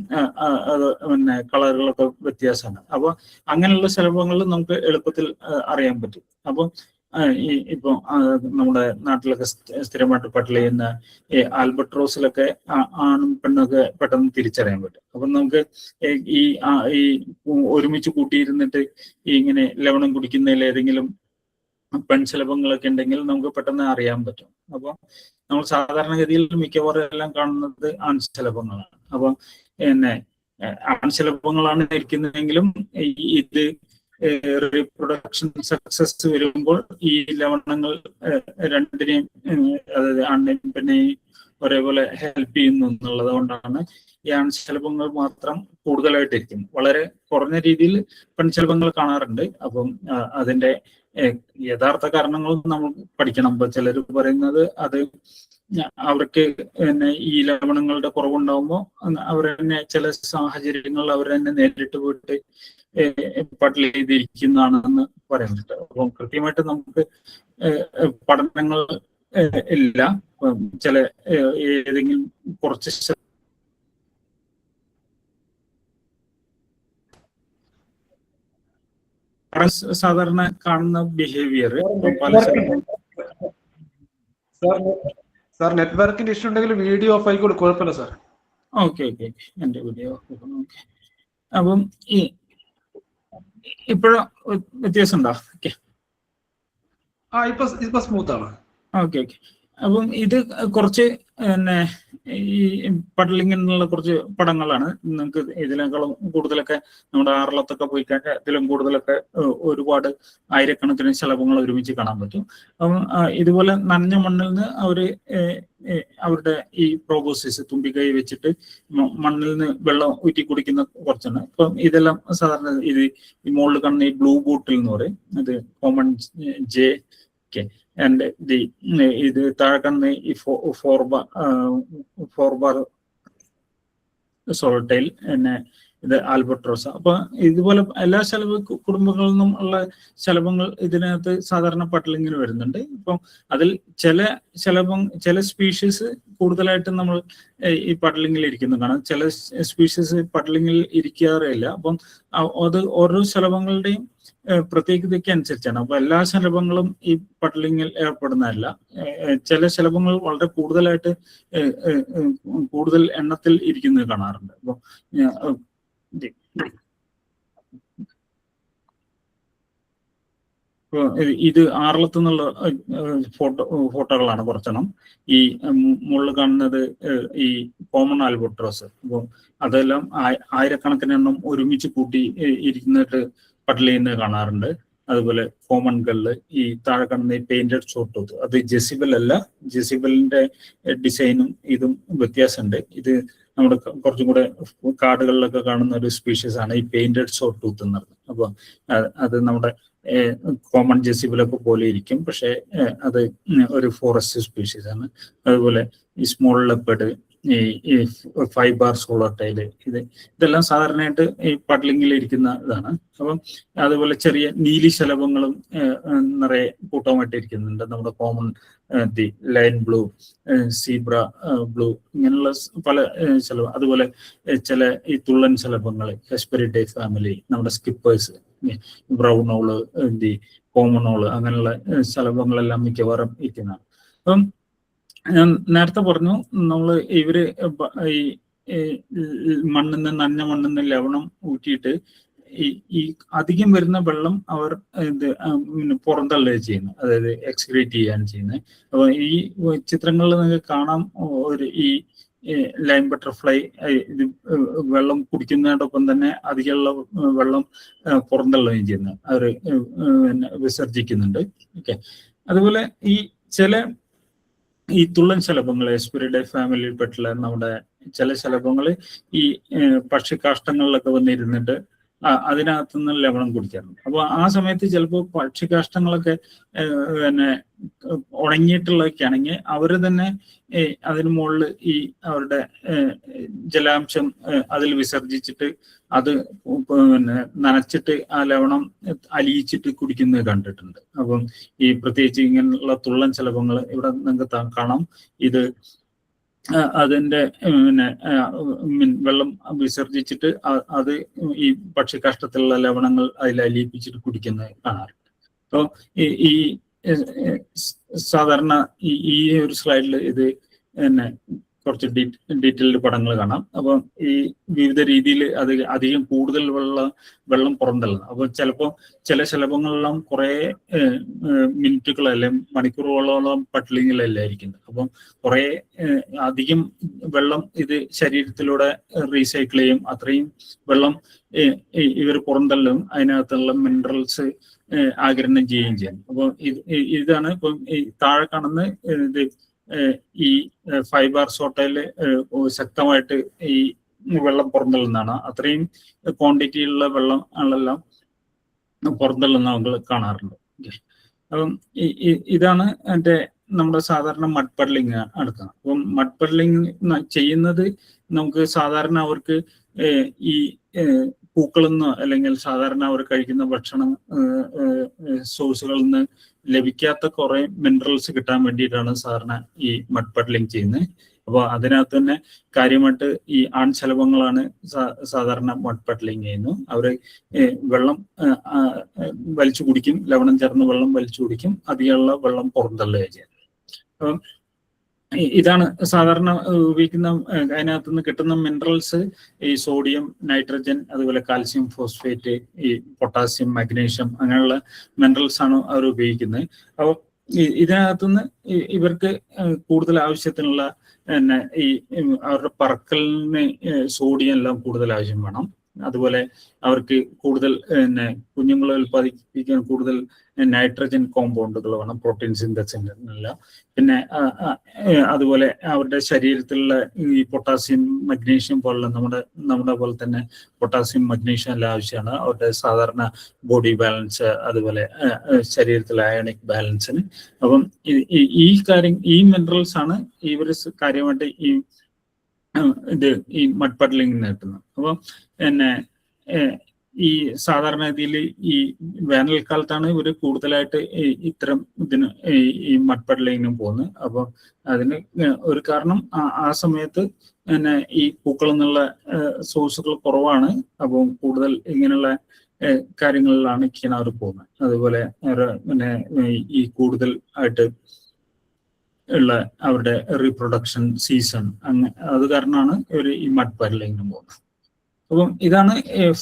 പിന്നെ കളറുകളൊക്കെ വ്യത്യാസമാണ്. അപ്പൊ അങ്ങനെയുള്ള ശലഭങ്ങൾ നമുക്ക് എളുപ്പത്തിൽ അറിയാൻ പറ്റും. അപ്പൊ ഇപ്പൊ നമ്മുടെ നാട്ടിലൊക്കെ സ്ഥിരമായിട്ട് പട്ടിൽ ചെയ്യുന്ന ഈ ആൽബട്രോസിലൊക്കെ ആണും പെണ്ണൊക്കെ പെട്ടെന്ന് തിരിച്ചറിയാൻ പറ്റും. അപ്പൊ നമുക്ക് ഈ ഒരുമിച്ച് കൂട്ടിയിരുന്നിട്ട് ഇങ്ങനെ ലവണം കുടിക്കുന്നതിൽ ഏതെങ്കിലും പെൺശലഭങ്ങളൊക്കെ ഉണ്ടെങ്കിൽ നമുക്ക് പെട്ടെന്ന് അറിയാൻ പറ്റും. അപ്പൊ നമ്മൾ സാധാരണഗതിയിൽ മിക്കവാറും എല്ലാം കാണുന്നത് ആൺശലഭങ്ങളാണ്. അപ്പൊ പിന്നെ ആൺശലഭങ്ങളാണ് ഇരിക്കുന്നതെങ്കിലും ഇത് റീപ്രൊഡക്ഷൻ സക്സസ് വരുമ്പോൾ ഈ ലവണങ്ങൾ രണ്ടിനെയും, അതായത് ആണിനെയും പെണ്ണിനെയും ഒരേപോലെ ഹെൽപ്പ് ചെയ്യുന്നു എന്നുള്ളത് കൊണ്ടാണ് ഈ ആൺശലഭങ്ങൾ മാത്രം കൂടുതലായിട്ടിരിക്കും. വളരെ കുറഞ്ഞ രീതിയിൽ പെൺശലഭങ്ങൾ കാണാറുണ്ട്. അപ്പം അതിന്റെ യഥാർത്ഥ കാരണങ്ങളും നമ്മൾ പഠിക്കണം. ഇപ്പൊ ചിലർ പറയുന്നത് അത് അവർക്ക് തന്നെ ഈ ലവണങ്ങളുടെ കുറവുണ്ടാകുമ്പോൾ അവർ തന്നെ ചില സാഹചര്യങ്ങളിൽ അവർ തന്നെ നേരിട്ട് പോയിട്ട് പട്ടിൽ ചെയ്തിരിക്കുന്നതാണെന്ന് പറയുന്നുണ്ട്. അപ്പം കൃത്യമായിട്ട് നമുക്ക് പഠനങ്ങൾ ഇല്ല. ചില ഏതെങ്കിലും കുറച്ച് സാധാരണ കാണുന്ന ബിഹേവിയർ പല സാർ നെറ്റ്വർക്കിന്റെ ഇഷ്യൂ ഉണ്ടെങ്കിൽ വീഡിയോ ഓഫ് ആയിക്കോട്ടെ, കുഴപ്പമില്ല സാർ. ഓക്കെ. എന്റെ വീഡിയോ അപ്പം ഇപ്പോഴും വ്യത്യാസം ഉണ്ടോ? ഇപ്പൊ സ്മൂത്ത് ആണ്. ഓക്കെ. അപ്പം ഇത് കുറച്ച് പിന്നെ ഈ പഡ്ലിംഗ് എന്നുള്ള കുറച്ച് പടങ്ങളാണ്. നിങ്ങൾക്ക് ഇതിനേക്കാളും കൂടുതലൊക്കെ നമ്മുടെ ആറളത്തൊക്കെ പോയി കഴിഞ്ഞാൽ ഇതിലും കൂടുതലൊക്കെ ഒരുപാട് ആയിരക്കണക്കിന് ശലഭങ്ങൾ ഒരുമിച്ച് കാണാൻ പറ്റും. അപ്പം ഇതുപോലെ നനഞ്ഞ മണ്ണിൽ നിന്ന് അവരുടെ ഈ പ്രോബോസിസ് തുമ്പിക്കൈ വെച്ചിട്ട് മണ്ണിൽ നിന്ന് വെള്ളം ഊറ്റി കുടിക്കുന്ന കുറച്ചാണ്. അപ്പം ഇതെല്ലാം സാധാരണ ഇത് ഈ മുകളിൽ കാണുന്ന ഈ ബ്ലൂ ബോട്ടിൽ എന്ന് പറയും, അത് കോമൺ ജെ കെ. ആൻഡ് ഇത് താഴെ കാണുന്ന ഈ ഫോർബാർ സോൾട്ടൈൽ, പിന്നെ ഇത് ആൽബട്രോസ. അപ്പൊ ഇതുപോലെ എല്ലാ കുടുംബങ്ങളിൽ നിന്നും ഉള്ള ശലഭങ്ങൾ ഇതിനകത്ത് സാധാരണ പഡ്ലിങ്ങിന് വരുന്നുണ്ട്. ഇപ്പം അതിൽ ചില സ്പീഷീസ് കൂടുതലായിട്ട് നമ്മൾ ഈ പഡ്ലിങ്ങിൽ ഇരിക്കുന്നു കാണാം. ചില സ്പീഷീസ് പഡ്ലിങ്ങിൽ ഇരിക്കാറില്ല. അപ്പം അത് ഓരോ ശലഭങ്ങളുടെയും പ്രത്യേകതയ്ക്ക് അനുസരിച്ചാണ്. അപ്പൊ എല്ലാ ശലഭങ്ങളും ഈ പഡ്ലിങ്ങിൽ ഏർപ്പെടുന്നതല്ല. ചില ശലഭങ്ങൾ വളരെ കൂടുതൽ എണ്ണത്തിൽ ഇരിക്കുന്നത് കാണാറുണ്ട്. അപ്പൊ ഇത് ആറളത്തു നിന്നുള്ള ഫോട്ടോകളാണ് കുറച്ചെണ്ണം. ഈ മുകളിൽ കാണുന്നത് ഈ കോമൺ ആൽബട്രോസ്. അപ്പോൾ അതെല്ലാം ആയിരക്കണക്കിന് എണ്ണം ഒരുമിച്ച് കൂട്ടി ഇരിക്കുന്നിട്ട് പഡ്ൽ ചെയ്യുന്നത് കാണാറുണ്ട്. അതുപോലെ കോമൺ ഗള്ള്, ഈ താഴെ കാണുന്ന ഈ പെയിന്റഡ് ഷോർട്ട് ടൂത്ത് അത് ജെസിബൽ അല്ല. ജെസിബലിന്റെ ഡിസൈനും ഇതും വ്യത്യാസമുണ്ട്. ഇത് നമ്മുടെ കുറച്ചും കൂടെ കാടുകളിലൊക്കെ കാണുന്ന ഒരു സ്പീഷീസ് ആണ് ഈ പെയിന്റഡ് ഷോർട്ട് ടൂത്ത് എന്ന് പറയുന്നത്. അപ്പോൾ അത് നമ്മുടെ കോമൺ ജെസിബിലൊക്കെ പോലെ ഇരിക്കും, പക്ഷെ അത് ഒരു ഫോറസ്റ്റ് സ്പീഷീസ് ആണ്. അതുപോലെ ഈ സ്മോൾ ലെപ്പേർഡ്, ഈ 5 ബാർ സോളർ ടൈല്, ഇതെല്ലാം സാധാരണയായിട്ട് ഈ പഡ്ലിങ്ങിൽ ഇരിക്കുന്ന ഇതാണ്. അപ്പം അതുപോലെ ചെറിയ നീലി ശലഭങ്ങളും നിറയെ കൂട്ടമായിട്ട് ഇരിക്കുന്നുണ്ട്. നമ്മുടെ common the line blue, zebra blue, ഇങ്ങനെയുള്ള പല ശലഭം. അതുപോലെ ചില ഈ തുള്ളൻ ശലഭങ്ങൾ, ഹെസ്പെരിഡേ ഫാമിലി, നമ്മുടെ സ്കിപ്പേഴ്സ്, ബ്രൗണോള്, ദി കോമണോള്, അങ്ങനെയുള്ള ശലഭങ്ങളെല്ലാം മിക്കവാറും ഇരിക്കുന്നതാണ്. അപ്പം ഞാൻ നേരത്തെ പറഞ്ഞു, നമ്മള് ഇവര് ഈ മണ്ണിന്ന്, നനഞ്ഞ മണ്ണിന്ന് ലവണം ഊറ്റിയിട്ട് ഈ അധികം വരുന്ന വെള്ളം അവർ പുറന്തള്ളുകയാണ് ചെയ്യുന്നത്, അതായത് എക്സ്ക്രീറ്റ് ചെയ്യാണ് ചെയ്യുന്നത്. അപ്പൊ ഈ ചിത്രങ്ങളിൽ നിങ്ങൾക്ക് കാണാം, ഒരു ഈ ലൈൻ ബട്ടർഫ്ലൈ ഇത് വെള്ളം കുടിക്കുന്നതോടൊപ്പം തന്നെ അധികമുള്ള വെള്ളം പുറന്തള്ളുകയും ചെയ്യുന്നത്, അവർ വിസർജിക്കുന്നുണ്ട്. ഓക്കെ. അതുപോലെ ഈ ഈ തുള്ളൻ ശലഭങ്ങൾ, എസ്പിരിഡേ ഫാമിലിയിൽപ്പെട്ടുള്ള നമ്മുടെ ചില ശലഭങ്ങൾ ഈ പക്ഷികാഷ്ടങ്ങളിലൊക്കെ വന്നിരുന്നിട്ട് അതിനകത്തുനിന്ന് ലവണം കുടിക്കാറുണ്ട്. അപ്പൊ ആ സമയത്ത് ചിലപ്പോൾ പക്ഷികാഷ്ടങ്ങളൊക്കെ ഉണങ്ങിയിട്ടുള്ളതൊക്കെ ആണെങ്കിൽ അവര് തന്നെ അതിന് മുകളിൽ ഈ അവരുടെ ജലാംശം അതിൽ വിസർജിച്ചിട്ട് അത് നനച്ചിട്ട് ആ ലവണം അലിയിച്ചിട്ട് കുടിക്കുന്നത് കണ്ടിട്ടുണ്ട്. അപ്പം ഈ പ്രത്യേകിച്ച് ഇങ്ങനെയുള്ള തുള്ളൻ ശലഭങ്ങൾ ഇവിടെ നിങ്ങൾക്ക് കാണാം. ഇത് അതിന്റെ വെള്ളം വിസർജിച്ചിട്ട് അത് ഈ പക്ഷികാഷ്ടത്തിലുള്ള ലവണങ്ങൾ അതിൽ അലിയിപ്പിച്ചിട്ട് കുടിക്കുന്നത് കാണാറുണ്ട്. അപ്പോൾ ഈ സാധാരണ ഈ ഒരു സ്ലൈഡിൽ ഇത് കുറച്ച് ഡീറ്റെയിൽഡ് പടങ്ങൾ കാണാം. അപ്പം ഈ വിവിധ രീതിയിൽ അത് അധികം കൂടുതൽ വെള്ളം പുറന്തള്ളുന്നത്. അപ്പോൾ ചിലപ്പോൾ ചില ശലഭങ്ങളെല്ലാം കുറെ മിനിറ്റുകളല്ലേ മണിക്കൂറുകളോളം പട്ലിങ്ങിലല്ലായിരിക്കുന്നത്. അപ്പം കുറെ അധികം വെള്ളം ഇത് ശരീരത്തിലൂടെ റീസൈക്കിൾ ചെയ്യും. അത്രയും വെള്ളം ഇവർ പുറന്തള്ളും, അതിനകത്തുള്ള മിനറൽസ് ആഗിരണം ചെയ്യുകയും ചെയ്യും. അപ്പോൾ ഇതാണ് ഇപ്പം ഈ താഴെ കാണുന്ന ഇത് ഈ 5 ബാർ സോട്ടയില് ശക്തമായിട്ട് ഈ വെള്ളം പുറന്തള്ളുന്നതാണ്. അത്രയും ക്വാണ്ടിറ്റിയിലുള്ള വെള്ളങ്ങളെല്ലാം പുറന്തള്ളുന്ന നമ്മൾ കാണാറുണ്ട്. അപ്പം ഇതാണ് നമ്മുടെ സാധാരണ മഡ് പഡ്ലിങ് നടക്കുന്നത്. അപ്പം മഡ് പഡ്ലിങ് ചെയ്യുന്നത് നമുക്ക് സാധാരണ അവർക്ക് ഈ പൂക്കളിൽ നിന്ന് അല്ലെങ്കിൽ സാധാരണ അവർ കഴിക്കുന്ന ഭക്ഷണം സോഴ്സുകളിൽ നിന്ന് ലഭിക്കാത്ത കുറെ മിനറൽസ് കിട്ടാൻ വേണ്ടിയിട്ടാണ് സാധാരണ ഈ മഡ് പഡ്ലിങ് ചെയ്യുന്നത്. അപ്പോൾ അതിനകത്ത് തന്നെ കാര്യമായിട്ട് ഈ ആൺശലഭങ്ങളാണ് സാധാരണ മഡ് പഡ്ലിങ് ചെയ്യുന്നു. അവര് വെള്ളം വലിച്ചു കുടിക്കും, ലവണം ചേർന്ന് വെള്ളം വലിച്ചു കുടിക്കും, അധികമുള്ള വെള്ളം പുറന്തള്ളുക ചെയ്യുന്നത്. അപ്പം ഇതാണ് സാധാരണ ഉപയോഗിക്കുന്ന. അതിനകത്ത് നിന്ന് കിട്ടുന്ന മിനറൽസ് ഈ സോഡിയം, നൈട്രജൻ, അതുപോലെ കാൽസ്യം ഫോസ്ഫേറ്റ്, ഈ പൊട്ടാസ്യം, മഗ്നീഷ്യം, അങ്ങനെയുള്ള മിനറൽസ് ആണ് അവർ ഉപയോഗിക്കുന്നത്. അപ്പോൾ ഇതിനകത്തുനിന്ന് ഇവർക്ക് കൂടുതൽ ആവശ്യത്തിനുള്ള ഈ അവരുടെ പറക്കലിന് സോഡിയം എല്ലാം കൂടുതൽ ആവശ്യം വേണം. അതുപോലെ അവർക്ക് കൂടുതൽ കുഞ്ഞുങ്ങളെ ഉൽപ്പാദിപ്പിക്കാൻ കൂടുതൽ നൈട്രജൻ കോമ്പൗണ്ടുകൾ വേണം, പ്രോട്ടീൻ സിന്തസിസിനെല്ലാം. പിന്നെ അതുപോലെ അവരുടെ ശരീരത്തിലുള്ള ഈ പൊട്ടാസ്യം, മഗ്നീഷ്യം പോലുള്ള നമ്മുടെ പോലെ തന്നെ പൊട്ടാസ്യം, മഗ്നീഷ്യം എല്ലാം ആവശ്യമാണ് അവരുടെ സാധാരണ ബോഡി ബാലൻസ്, അതുപോലെ ശരീരത്തിലെ അയണിക് ബാലൻസിന്. അപ്പം ഈ മിനറൽസ് ആണ് ഇവർ കാര്യമായിട്ട് ഈ മഡ് പഡ്ലിംഗ് നേട്ടുന്നത്. അപ്പം ഈ സാധാരണ രീതിയിൽ ഈ വേനൽക്കാലത്താണ് ഇവർ കൂടുതലായിട്ട് ഇത്തരം ഈ മഡ് പഡ്ലിങ്ങിനും പോകുന്നത്. അപ്പം അതിന് ഒരു കാരണം ആ സമയത്ത് ഈ പൂക്കളിൽ നിന്നുള്ള സോഴ്സുകൾ കുറവാണ്. അപ്പം കൂടുതൽ ഇങ്ങനെയുള്ള കാര്യങ്ങളിലാണ് അവർ പോകുന്നത്. അതുപോലെ ഈ കൂടുതൽ ആയിട്ട് ഉള്ള അവരുടെ റീപ്രൊഡക്ഷൻ സീസൺ അത് കാരണമാണ് ഇവർ ഈ മഡ് പഡ്ലിങ്ങിനും പോകുന്നത്. അപ്പം ഇതാണ്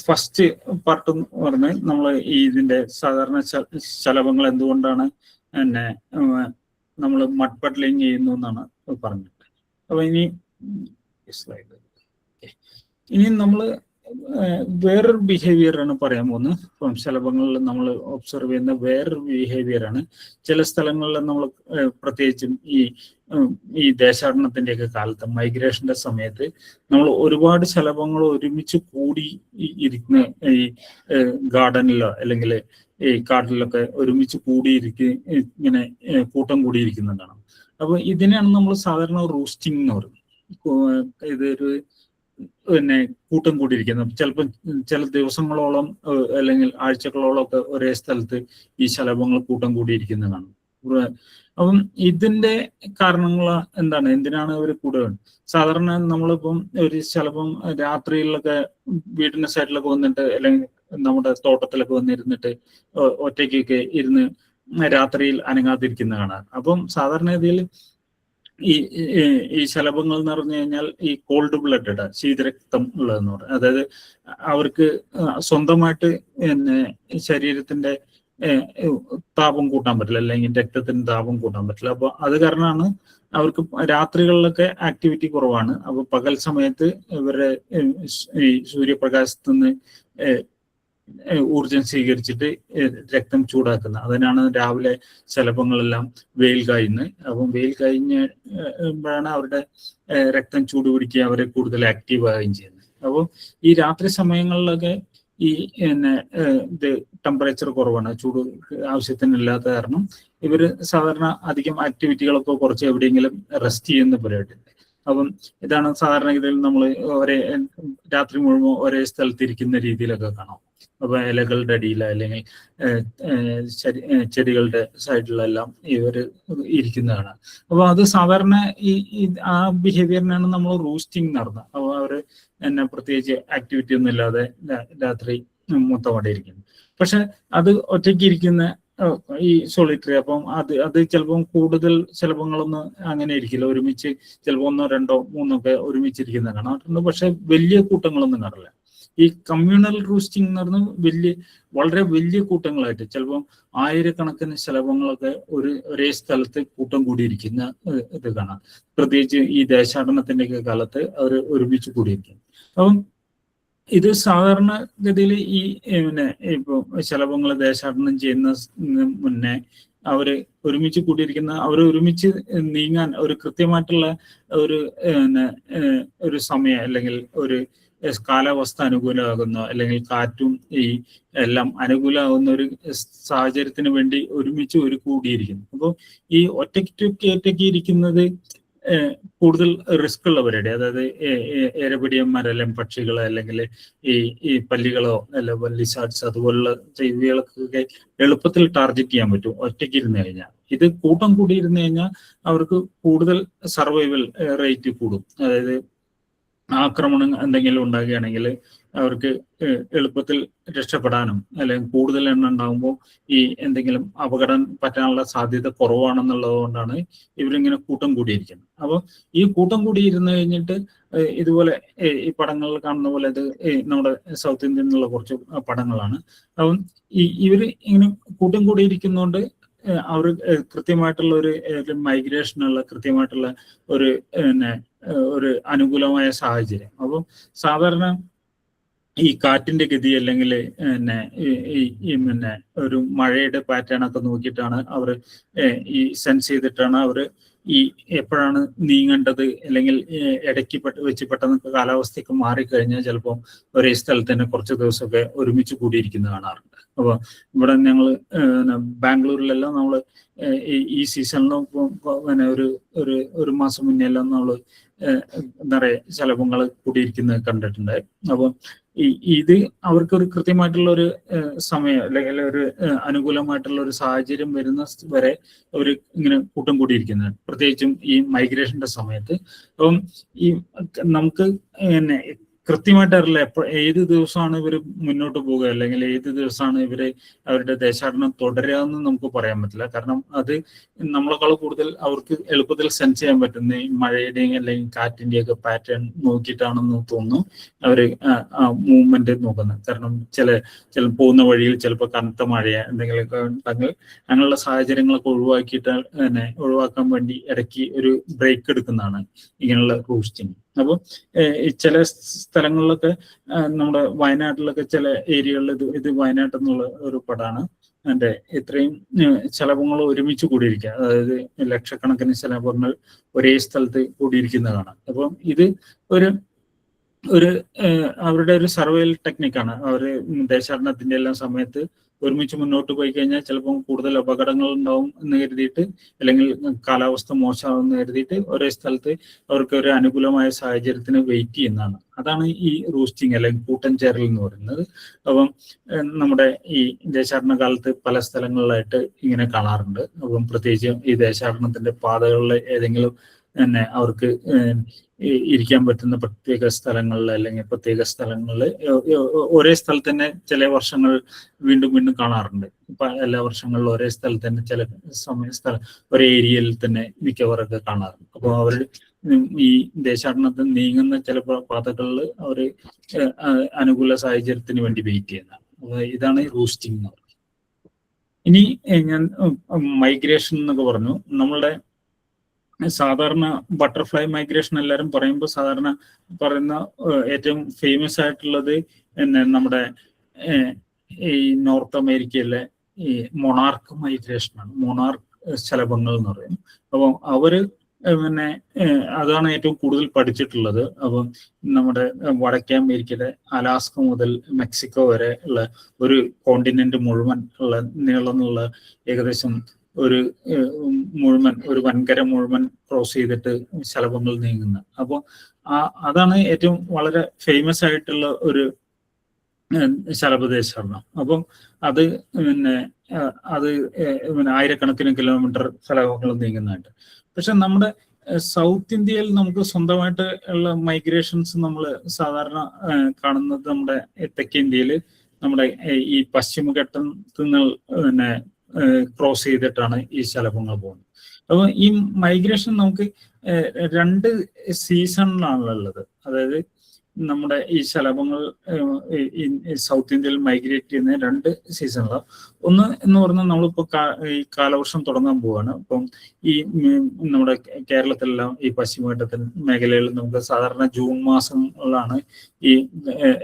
ഫസ്റ്റ് പാർട്ട് എന്ന് പറഞ്ഞത്. നമ്മൾ ഇതിന്റെ സാധാരണ ശലഭങ്ങൾ എന്തുകൊണ്ടാണ് നമ്മൾ മഡ് പഡ്ലിങ് ചെയ്യുന്നു എന്നാണ് പറഞ്ഞിട്ട്. അപ്പൊ ഇനി നമ്മൾ വേറൊരു ബിഹേവിയറാണ് പറയാൻ പോകുന്നത്. ഇപ്പം ശലഭങ്ങളിൽ നമ്മൾ ഒബ്സർവ് ചെയ്യുന്ന വേറൊരു ബിഹേവിയറാണ്. ചില സ്ഥലങ്ങളിൽ നമ്മൾ പ്രത്യേകിച്ചും ഈ ദേശാടനത്തിന്റെയൊക്കെ കാലത്ത്, മൈഗ്രേഷന്റെ സമയത്ത് നമ്മൾ ഒരുപാട് ശലഭങ്ങൾ ഒരുമിച്ച് കൂടി ഇരിക്കുന്ന ഈ ഗാർഡനിലോ അല്ലെങ്കിൽ ഈ കാട്ടിലൊക്കെ ഒരുമിച്ച് ഇങ്ങനെ കൂട്ടം കൂടിയിരിക്കുന്നതാണ്. അപ്പൊ ഇതിനെയാണ് നമ്മൾ സാധാരണ റൂസ്റ്റിംഗ് എന്ന് പറയുന്നത്. ഇതൊരു കൂട്ടം കൂടിയിരിക്കുന്നത് ചിലപ്പോൾ ചില ദിവസങ്ങളോളം അല്ലെങ്കിൽ ആഴ്ചകളോളം ഒക്കെ ഒരേ സ്ഥലത്ത് ഈ ശലഭങ്ങൾ കൂട്ടം കൂടിയിരിക്കുന്നതാണ്. അപ്പം ഇതിന്റെ കാരണങ്ങൾ എന്താണ്, എന്തിനാണ് ഇവർ കൂടുതൽ? സാധാരണ നമ്മളിപ്പം ഒരു ശലഭം രാത്രിയിലൊക്കെ വീടിന്റെ സൈഡിലൊക്കെ വന്നിട്ട് അല്ലെങ്കിൽ നമ്മുടെ തോട്ടത്തിലൊക്കെ വന്നിരുന്നിട്ട് ഒറ്റയ്ക്കൊക്കെ ഇരുന്ന് രാത്രിയിൽ അനങ്ങാതിരിക്കുന്നതാണ്. അപ്പം സാധാരണഗതിയിൽ ഈ ശലഭങ്ങൾ എന്ന് പറഞ്ഞു കഴിഞ്ഞാൽ ഈ കോൾഡ് ബ്ലഡഡ്, ശീതരക്തം ഉള്ളതെന്ന് പറയും. അതായത് അവർക്ക് സ്വന്തമായിട്ട് ശരീരത്തിന്റെ താപം കൂട്ടാൻ പറ്റില്ല, അല്ലെങ്കിൽ രക്തത്തിന്റെ താപം കൂട്ടാൻ പറ്റില്ല. അപ്പൊ അത് കാരണമാണ് അവർക്ക് രാത്രികളിലൊക്കെ ആക്ടിവിറ്റി കുറവാണ്. അപ്പൊ പകൽ സമയത്ത് ഇവരുടെ ഈ സൂര്യപ്രകാശത്തു നിന്ന് ഊർജം സ്വീകരിച്ചിട്ട് രക്തം ചൂടാക്കുന്ന, അതിനാണ് രാവിലെ ശലഭങ്ങളെല്ലാം വെയിൽ കായുന്നത്. അപ്പം വെയിൽ കഴിഞ്ഞപ്പോഴാണ് അവരുടെ രക്തം ചൂടുപിടിക്കുക, അവരെ കൂടുതൽ ആക്റ്റീവ് ആവുകയും ചെയ്യുന്നത്. അപ്പോൾ ഈ രാത്രി സമയങ്ങളിലൊക്കെ ഈ ഇത് ടെമ്പറേച്ചർ കുറവാണ്, ചൂട് ആവശ്യത്തിനില്ലാത്ത കാരണം ഇവർ സാധാരണ അധികം ആക്ടിവിറ്റികളൊക്കെ കുറച്ച് എവിടെയെങ്കിലും റെസ്റ്റ് ചെയ്യുന്ന പരിപാടി. അപ്പം ഇതാണ് സാധാരണ ഇതിൽ നമ്മൾ രാത്രി മുഴുവൻ ഒരേ സ്ഥലത്തിരിക്കുന്ന രീതിയിലൊക്കെ കാണാം. അപ്പൊ ഇലകളുടെ അടിയില അല്ലെങ്കിൽ ചെടികളുടെ സൈഡിലെല്ലാം ഇവർ ഇരിക്കുന്നതാണ്. അപ്പൊ അത് സാധാരണ ആ ബിഹേവിയറിനാണ് നമ്മൾ റൂസ്റ്റിംഗ് നടന്നത്. അപ്പൊ അവര് പ്രത്യേകിച്ച് ആക്ടിവിറ്റി ഒന്നും ഇല്ലാതെ രാത്രി മൊത്തം അവിടെ ഇരിക്കുന്നു. പക്ഷെ അത് ഒറ്റയ്ക്ക് ഇരിക്കുന്ന ഈ സോളിറ്ററി, അപ്പം അത് ചിലപ്പം കൂടുതൽ ശലഭങ്ങളൊന്നും അങ്ങനെ ഇരിക്കില്ല, ഒരുമിച്ച് ചിലപ്പോൾ 1, 2, 3 ഒക്കെ ഒരുമിച്ചിരിക്കുന്ന കാണാറുണ്ട്. പക്ഷെ വലിയ കൂട്ടങ്ങളൊന്നും കാണില്ല. ഈ കമ്മ്യൂണൽ റൂസ്റ്റിംഗ് എന്ന് പറഞ്ഞാൽ വളരെ വലിയ കൂട്ടങ്ങളായിട്ട് ചിലപ്പം ആയിരക്കണക്കിന് ശലഭങ്ങളൊക്കെ ഒരേ സ്ഥലത്ത് കൂട്ടം കൂടിയിരിക്കുന്ന ഇത് കാണാം. പ്രത്യേകിച്ച് ഈ ദേശാടനത്തിന്റെ ഒക്കെ കാലത്ത് അവർ ഒരുമിച്ച് കൂടിയിരിക്കും. അപ്പം ഇത് സാധാരണ ഗതിയിൽ ഇപ്പൊ ശലഭങ്ങൾ ദേശാടനം ചെയ്യുന്ന മുന്നേ അവര് ഒരുമിച്ച് കൂടിയിരിക്കുന്ന, ഒരുമിച്ച് നീങ്ങാൻ ഒരു കൃത്യമായിട്ടുള്ള ഒരു സമയം അല്ലെങ്കിൽ ഒരു കാലാവസ്ഥ അനുകൂലമാകുന്ന, അല്ലെങ്കിൽ കാറ്റും ഈ എല്ലാം അനുകൂലമാകുന്ന ഒരു സാഹചര്യത്തിന് വേണ്ടി ഒരുമിച്ച് കൂടിയിരിക്കുന്നു. അപ്പോൾ ഈ ഒറ്റയ്ക്ക് ഇരിക്കുന്നത് കൂടുതൽ റിസ്ക് ഉള്ളവരുടെ, അതായത് എരപിടിയന്മാർ അല്ലെങ്കിൽ പക്ഷികൾ അല്ലെങ്കിൽ ഈ പല്ലികളോ അല്ല ലിസാർഡ്സ് അതുപോലുള്ള ജീവികൾക്കൊക്കെ എളുപ്പത്തിൽ ടാർഗറ്റ് ചെയ്യാൻ പറ്റും ഒറ്റയ്ക്ക് ഇരുന്ന് കഴിഞ്ഞാൽ. ഇത് കൂട്ടം കൂടി ഇരുന്ന് കഴിഞ്ഞാൽ അവർക്ക് കൂടുതൽ സർവൈവൽ റേറ്റ് കൂടും. അതായത് ആക്രമണം എന്തെങ്കിലും ഉണ്ടാകുകയാണെങ്കിൽ അവർക്ക് എളുപ്പത്തിൽ രക്ഷപ്പെടാനും, അല്ലെങ്കിൽ കൂടുതൽ എണ്ണം ഉണ്ടാകുമ്പോൾ ഈ എന്തെങ്കിലും അപകടം പറ്റാനുള്ള സാധ്യത കുറവാണെന്നുള്ളത് കൊണ്ടാണ് ഇവരിങ്ങനെ കൂട്ടം കൂടിയിരിക്കുന്നത്. അപ്പോൾ ഈ കൂട്ടം കൂടിയിരുന്ന് കഴിഞ്ഞിട്ട് ഇതുപോലെ ഈ പടങ്ങളിൽ കാണുന്ന പോലെ ഇത് നമ്മുടെ സൗത്ത് ഇന്ത്യയിൽ നിന്നുള്ള കുറച്ച് പടങ്ങളാണ്. അപ്പം ഇവർ ഇങ്ങനെ കൂട്ടം കൂടിയിരിക്കുന്നതുകൊണ്ട് അവർ കൃത്യമായിട്ടുള്ള ഒരു മൈഗ്രേഷനുള്ള കൃത്യമായിട്ടുള്ള ഒരു അനുകൂലമായ സാഹചര്യം. അപ്പം സാധാരണ ഈ കാറ്റിന്റെ ഗതി അല്ലെങ്കിൽ ഒരു മഴയുടെ പാറ്റേൺ ഒക്കെ നോക്കിയിട്ടാണ് അവർ ഈ സെൻസ് ചെയ്തിട്ടാണ് അവർ എപ്പോഴാണ് നീങ്ങേണ്ടത്, അല്ലെങ്കിൽ ഇടയ്ക്ക് വെച്ച് പെട്ടെന്ന് കാലാവസ്ഥയൊക്കെ മാറിക്കഴിഞ്ഞാൽ ചിലപ്പോൾ ഒരേ സ്ഥലത്ത് തന്നെ കുറച്ച് ദിവസമൊക്കെ ഒരുമിച്ച് കൂടിയിരിക്കുന്നത് കാണാറുണ്ട്. അപ്പോൾ ഇവിടെ ഞങ്ങൾ ബാംഗ്ലൂരിലെല്ലാം നമ്മൾ ഈ സീസണിലും ഒരു മാസം മുന്നേ എല്ലാം നമ്മൾ നിറയെ ശലഭങ്ങൾ കൂടിയിരിക്കുന്നത് കണ്ടിട്ടുണ്ട്. അപ്പോൾ ഇത് അവർക്കൊരു കൃത്യമായിട്ടുള്ള ഒരു സമയം അല്ലെങ്കിൽ ഒരു അനുകൂലമായിട്ടുള്ള ഒരു സാഹചര്യം വരുന്ന വരെ അവർ ഇങ്ങനെ കൂട്ടം കൂടിയിരിക്കുന്നത്, പ്രത്യേകിച്ചും ഈ മൈഗ്രേഷന്റെ സമയത്ത്. അപ്പം നമുക്ക് കൃത്യമായിട്ട് അറിയില്ല ഏത് ദിവസമാണ് ഇവർ മുന്നോട്ട് പോവുക, അല്ലെങ്കിൽ ഏത് ദിവസമാണ് ഇവര് അവരുടെ ദേശാടനം തുടരുക എന്ന് നമുക്ക് പറയാൻ പറ്റില്ല. കാരണം അത് നമ്മളെക്കാൾ കൂടുതൽ അവർക്ക് എളുപ്പത്തിൽ സെൻസ് ചെയ്യാൻ പറ്റുന്ന ഈ മഴയുടെയും അല്ലെങ്കിൽ കാറ്റിന്റെയും ഒക്കെ പാറ്റേൺ നോക്കിയിട്ടാണെന്ന് തോന്നുന്നു അവര് മൂവ്മെന്റ് നോക്കുന്നത്. കാരണം ചില പോകുന്ന വഴിയിൽ ചിലപ്പോൾ കനത്ത മഴയോ എന്തെങ്കിലുമൊക്കെ ഉണ്ടെങ്കിൽ അങ്ങനെയുള്ള സാഹചര്യങ്ങളൊക്കെ ഒഴിവാക്കാൻ വേണ്ടി ഇടയ്ക്ക് ഒരു ബ്രേക്ക് എടുക്കുന്നതാണ് ഇങ്ങനെയുള്ള റൂസ്റ്റിംഗ്. അപ്പോൾ ചില സ്ഥലങ്ങളിലൊക്കെ നമ്മുടെ വയനാട്ടിലൊക്കെ ചില ഏരിയകളിൽ ഇത് വയനാട്ടിൽ നിന്നുള്ള ഒരു പടമാണ്. അതിന്റെ ഇത്രയും ശലഭങ്ങൾ ഒരുമിച്ച് കൂടിയിരിക്കുക, അതായത് ലക്ഷക്കണക്കിന് ശലഭങ്ങൾ ഒരേ സ്ഥലത്ത് കൂടിയിരിക്കുന്നതാണ്. അപ്പം ഇത് ഒരു അവരുടെ ഒരു സർവൈവൽ ടെക്നിക്കാണ്. അവർ ദേശാടനത്തിന്റെ എല്ലാം സമയത്ത് ഒരുമിച്ച് മുന്നോട്ട് പോയി കഴിഞ്ഞാൽ ചിലപ്പോൾ കൂടുതൽ അപകടങ്ങൾ ഉണ്ടാവും എന്ന് കരുതിയിട്ട്, അല്ലെങ്കിൽ കാലാവസ്ഥ മോശമാവെന്ന് കരുതിയിട്ട് ഒരേ സ്ഥലത്ത് അവർക്ക് ഒരു അനുകൂലമായ സാഹചര്യത്തിന് വെയിറ്റ് ചെയ്യുന്നതാണ്. അതാണ് ഈ റൂസ്റ്റിംഗ് അല്ലെങ്കിൽ കൂട്ടം ചേരൽ എന്ന് പറയുന്നത്. അപ്പം നമ്മുടെ ഈ ദേശാടന കാലത്ത് പല സ്ഥലങ്ങളിലായിട്ട് ഇങ്ങനെ കാണാറുണ്ട്. അപ്പം പ്രത്യേകിച്ച് ഈ ദേശാടനത്തിന്റെ പാതകളിൽ ഏതെങ്കിലും തന്നെ അവർക്ക് ഇരിക്കാൻ പറ്റുന്ന പ്രത്യേക സ്ഥലങ്ങളിൽ അല്ലെങ്കിൽ പ്രത്യേക സ്ഥലങ്ങളിൽ ഒരേ സ്ഥലത്ത് തന്നെ ചില വർഷങ്ങൾ വീണ്ടും വീണ്ടും കാണാറുണ്ട്. ഇപ്പൊ എല്ലാ വർഷങ്ങളിലും ഒരേ സ്ഥലത്ത് തന്നെ ചില ഒരേ ഏരിയയിൽ തന്നെ മിക്കവരൊക്കെ കാണാറുണ്ട്. അപ്പോൾ അവർ ഈ ദേശാടനത്തിൽ നീങ്ങുന്ന ചില പാതകളിൽ അവർ അനുകൂല സാഹചര്യത്തിന് വേണ്ടി വെയിറ്റ് ചെയ്യുന്നതാണ്. ഇതാണ് റൂസ്റ്റിംഗ് എന്ന് പറയുന്നത്. ഇനി ഞാൻ മൈഗ്രേഷൻ എന്നൊക്കെ പറഞ്ഞു. നമ്മളുടെ സാധാരണ ബട്ടർഫ്ലൈ മൈഗ്രേഷൻ എല്ലാവരും പറയുമ്പോൾ സാധാരണ പറയുന്ന ഏറ്റവും ഫേമസ് ആയിട്ടുള്ളത് നമ്മുടെ ഈ നോർത്ത് അമേരിക്കയിലെ ഈ മൊണാർക്ക് മൈഗ്രേഷനാണ്. മൊണാർക്ക് ശലഭങ്ങൾ എന്ന് പറയും. അപ്പം അവര് പിന്നെ അതാണ് ഏറ്റവും കൂടുതൽ പഠിച്ചിട്ടുള്ളത്. അപ്പം നമ്മുടെ വടക്കേ അമേരിക്കയിലെ അലാസ്ക മുതൽ മെക്സിക്കോ വരെ ഉള്ള ഒരു കോണ്ടിനെന്റ് മുഴുവൻ ഉള്ള നീളമുള്ള ഏകദേശം ഒരു വൻകര മുഴുവൻ ക്രോസ് ചെയ്തിട്ട് ശലഭങ്ങൾ നീങ്ങുന്ന. അപ്പോൾ അതാണ് ഏറ്റവും വളരെ ഫേമസ് ആയിട്ടുള്ള ഒരു ശലഭദേശാടനം. അപ്പം അത് ആയിരക്കണക്കിന് കിലോമീറ്റർ ശലഭങ്ങൾ നീങ്ങുന്നതായിട്ട്. പക്ഷെ നമ്മുടെ സൗത്ത് ഇന്ത്യയിൽ നമുക്ക് സ്വന്തമായിട്ട് ഉള്ള മൈഗ്രേഷൻസ് നമ്മൾ സാധാരണ കാണുന്നത് നമ്മുടെ തെക്കേ ഇന്ത്യയിൽ നമ്മുടെ ഈ പശ്ചിമഘട്ടത്തിൽ നിന്ന് ക്രോസ് ചെയ്തിട്ടാണ് ഈ ശലഭങ്ങൾ പോകുന്നത്. അപ്പൊ ഈ മൈഗ്രേഷൻ നമുക്ക് 2 സീസണിലാണുള്ളത്. അതായത് നമ്മുടെ ഈ ശലഭങ്ങൾ സൗത്ത് ഇന്ത്യയിൽ മൈഗ്രേറ്റ് ചെയ്യുന്ന 2 സീസണിലാണ്. ഒന്ന് എന്ന് പറഞ്ഞാൽ നമ്മളിപ്പോ ഈ കാലവർഷം തുടങ്ങാൻ പോവാണ്. അപ്പം ഈ നമ്മുടെ കേരളത്തിലെല്ലാം ഈ പശ്ചിമഘട്ടത്തിൽ മേഖലയിൽ നമുക്ക് സാധാരണ ജൂൺ മാസങ്ങളിലാണ് ഈ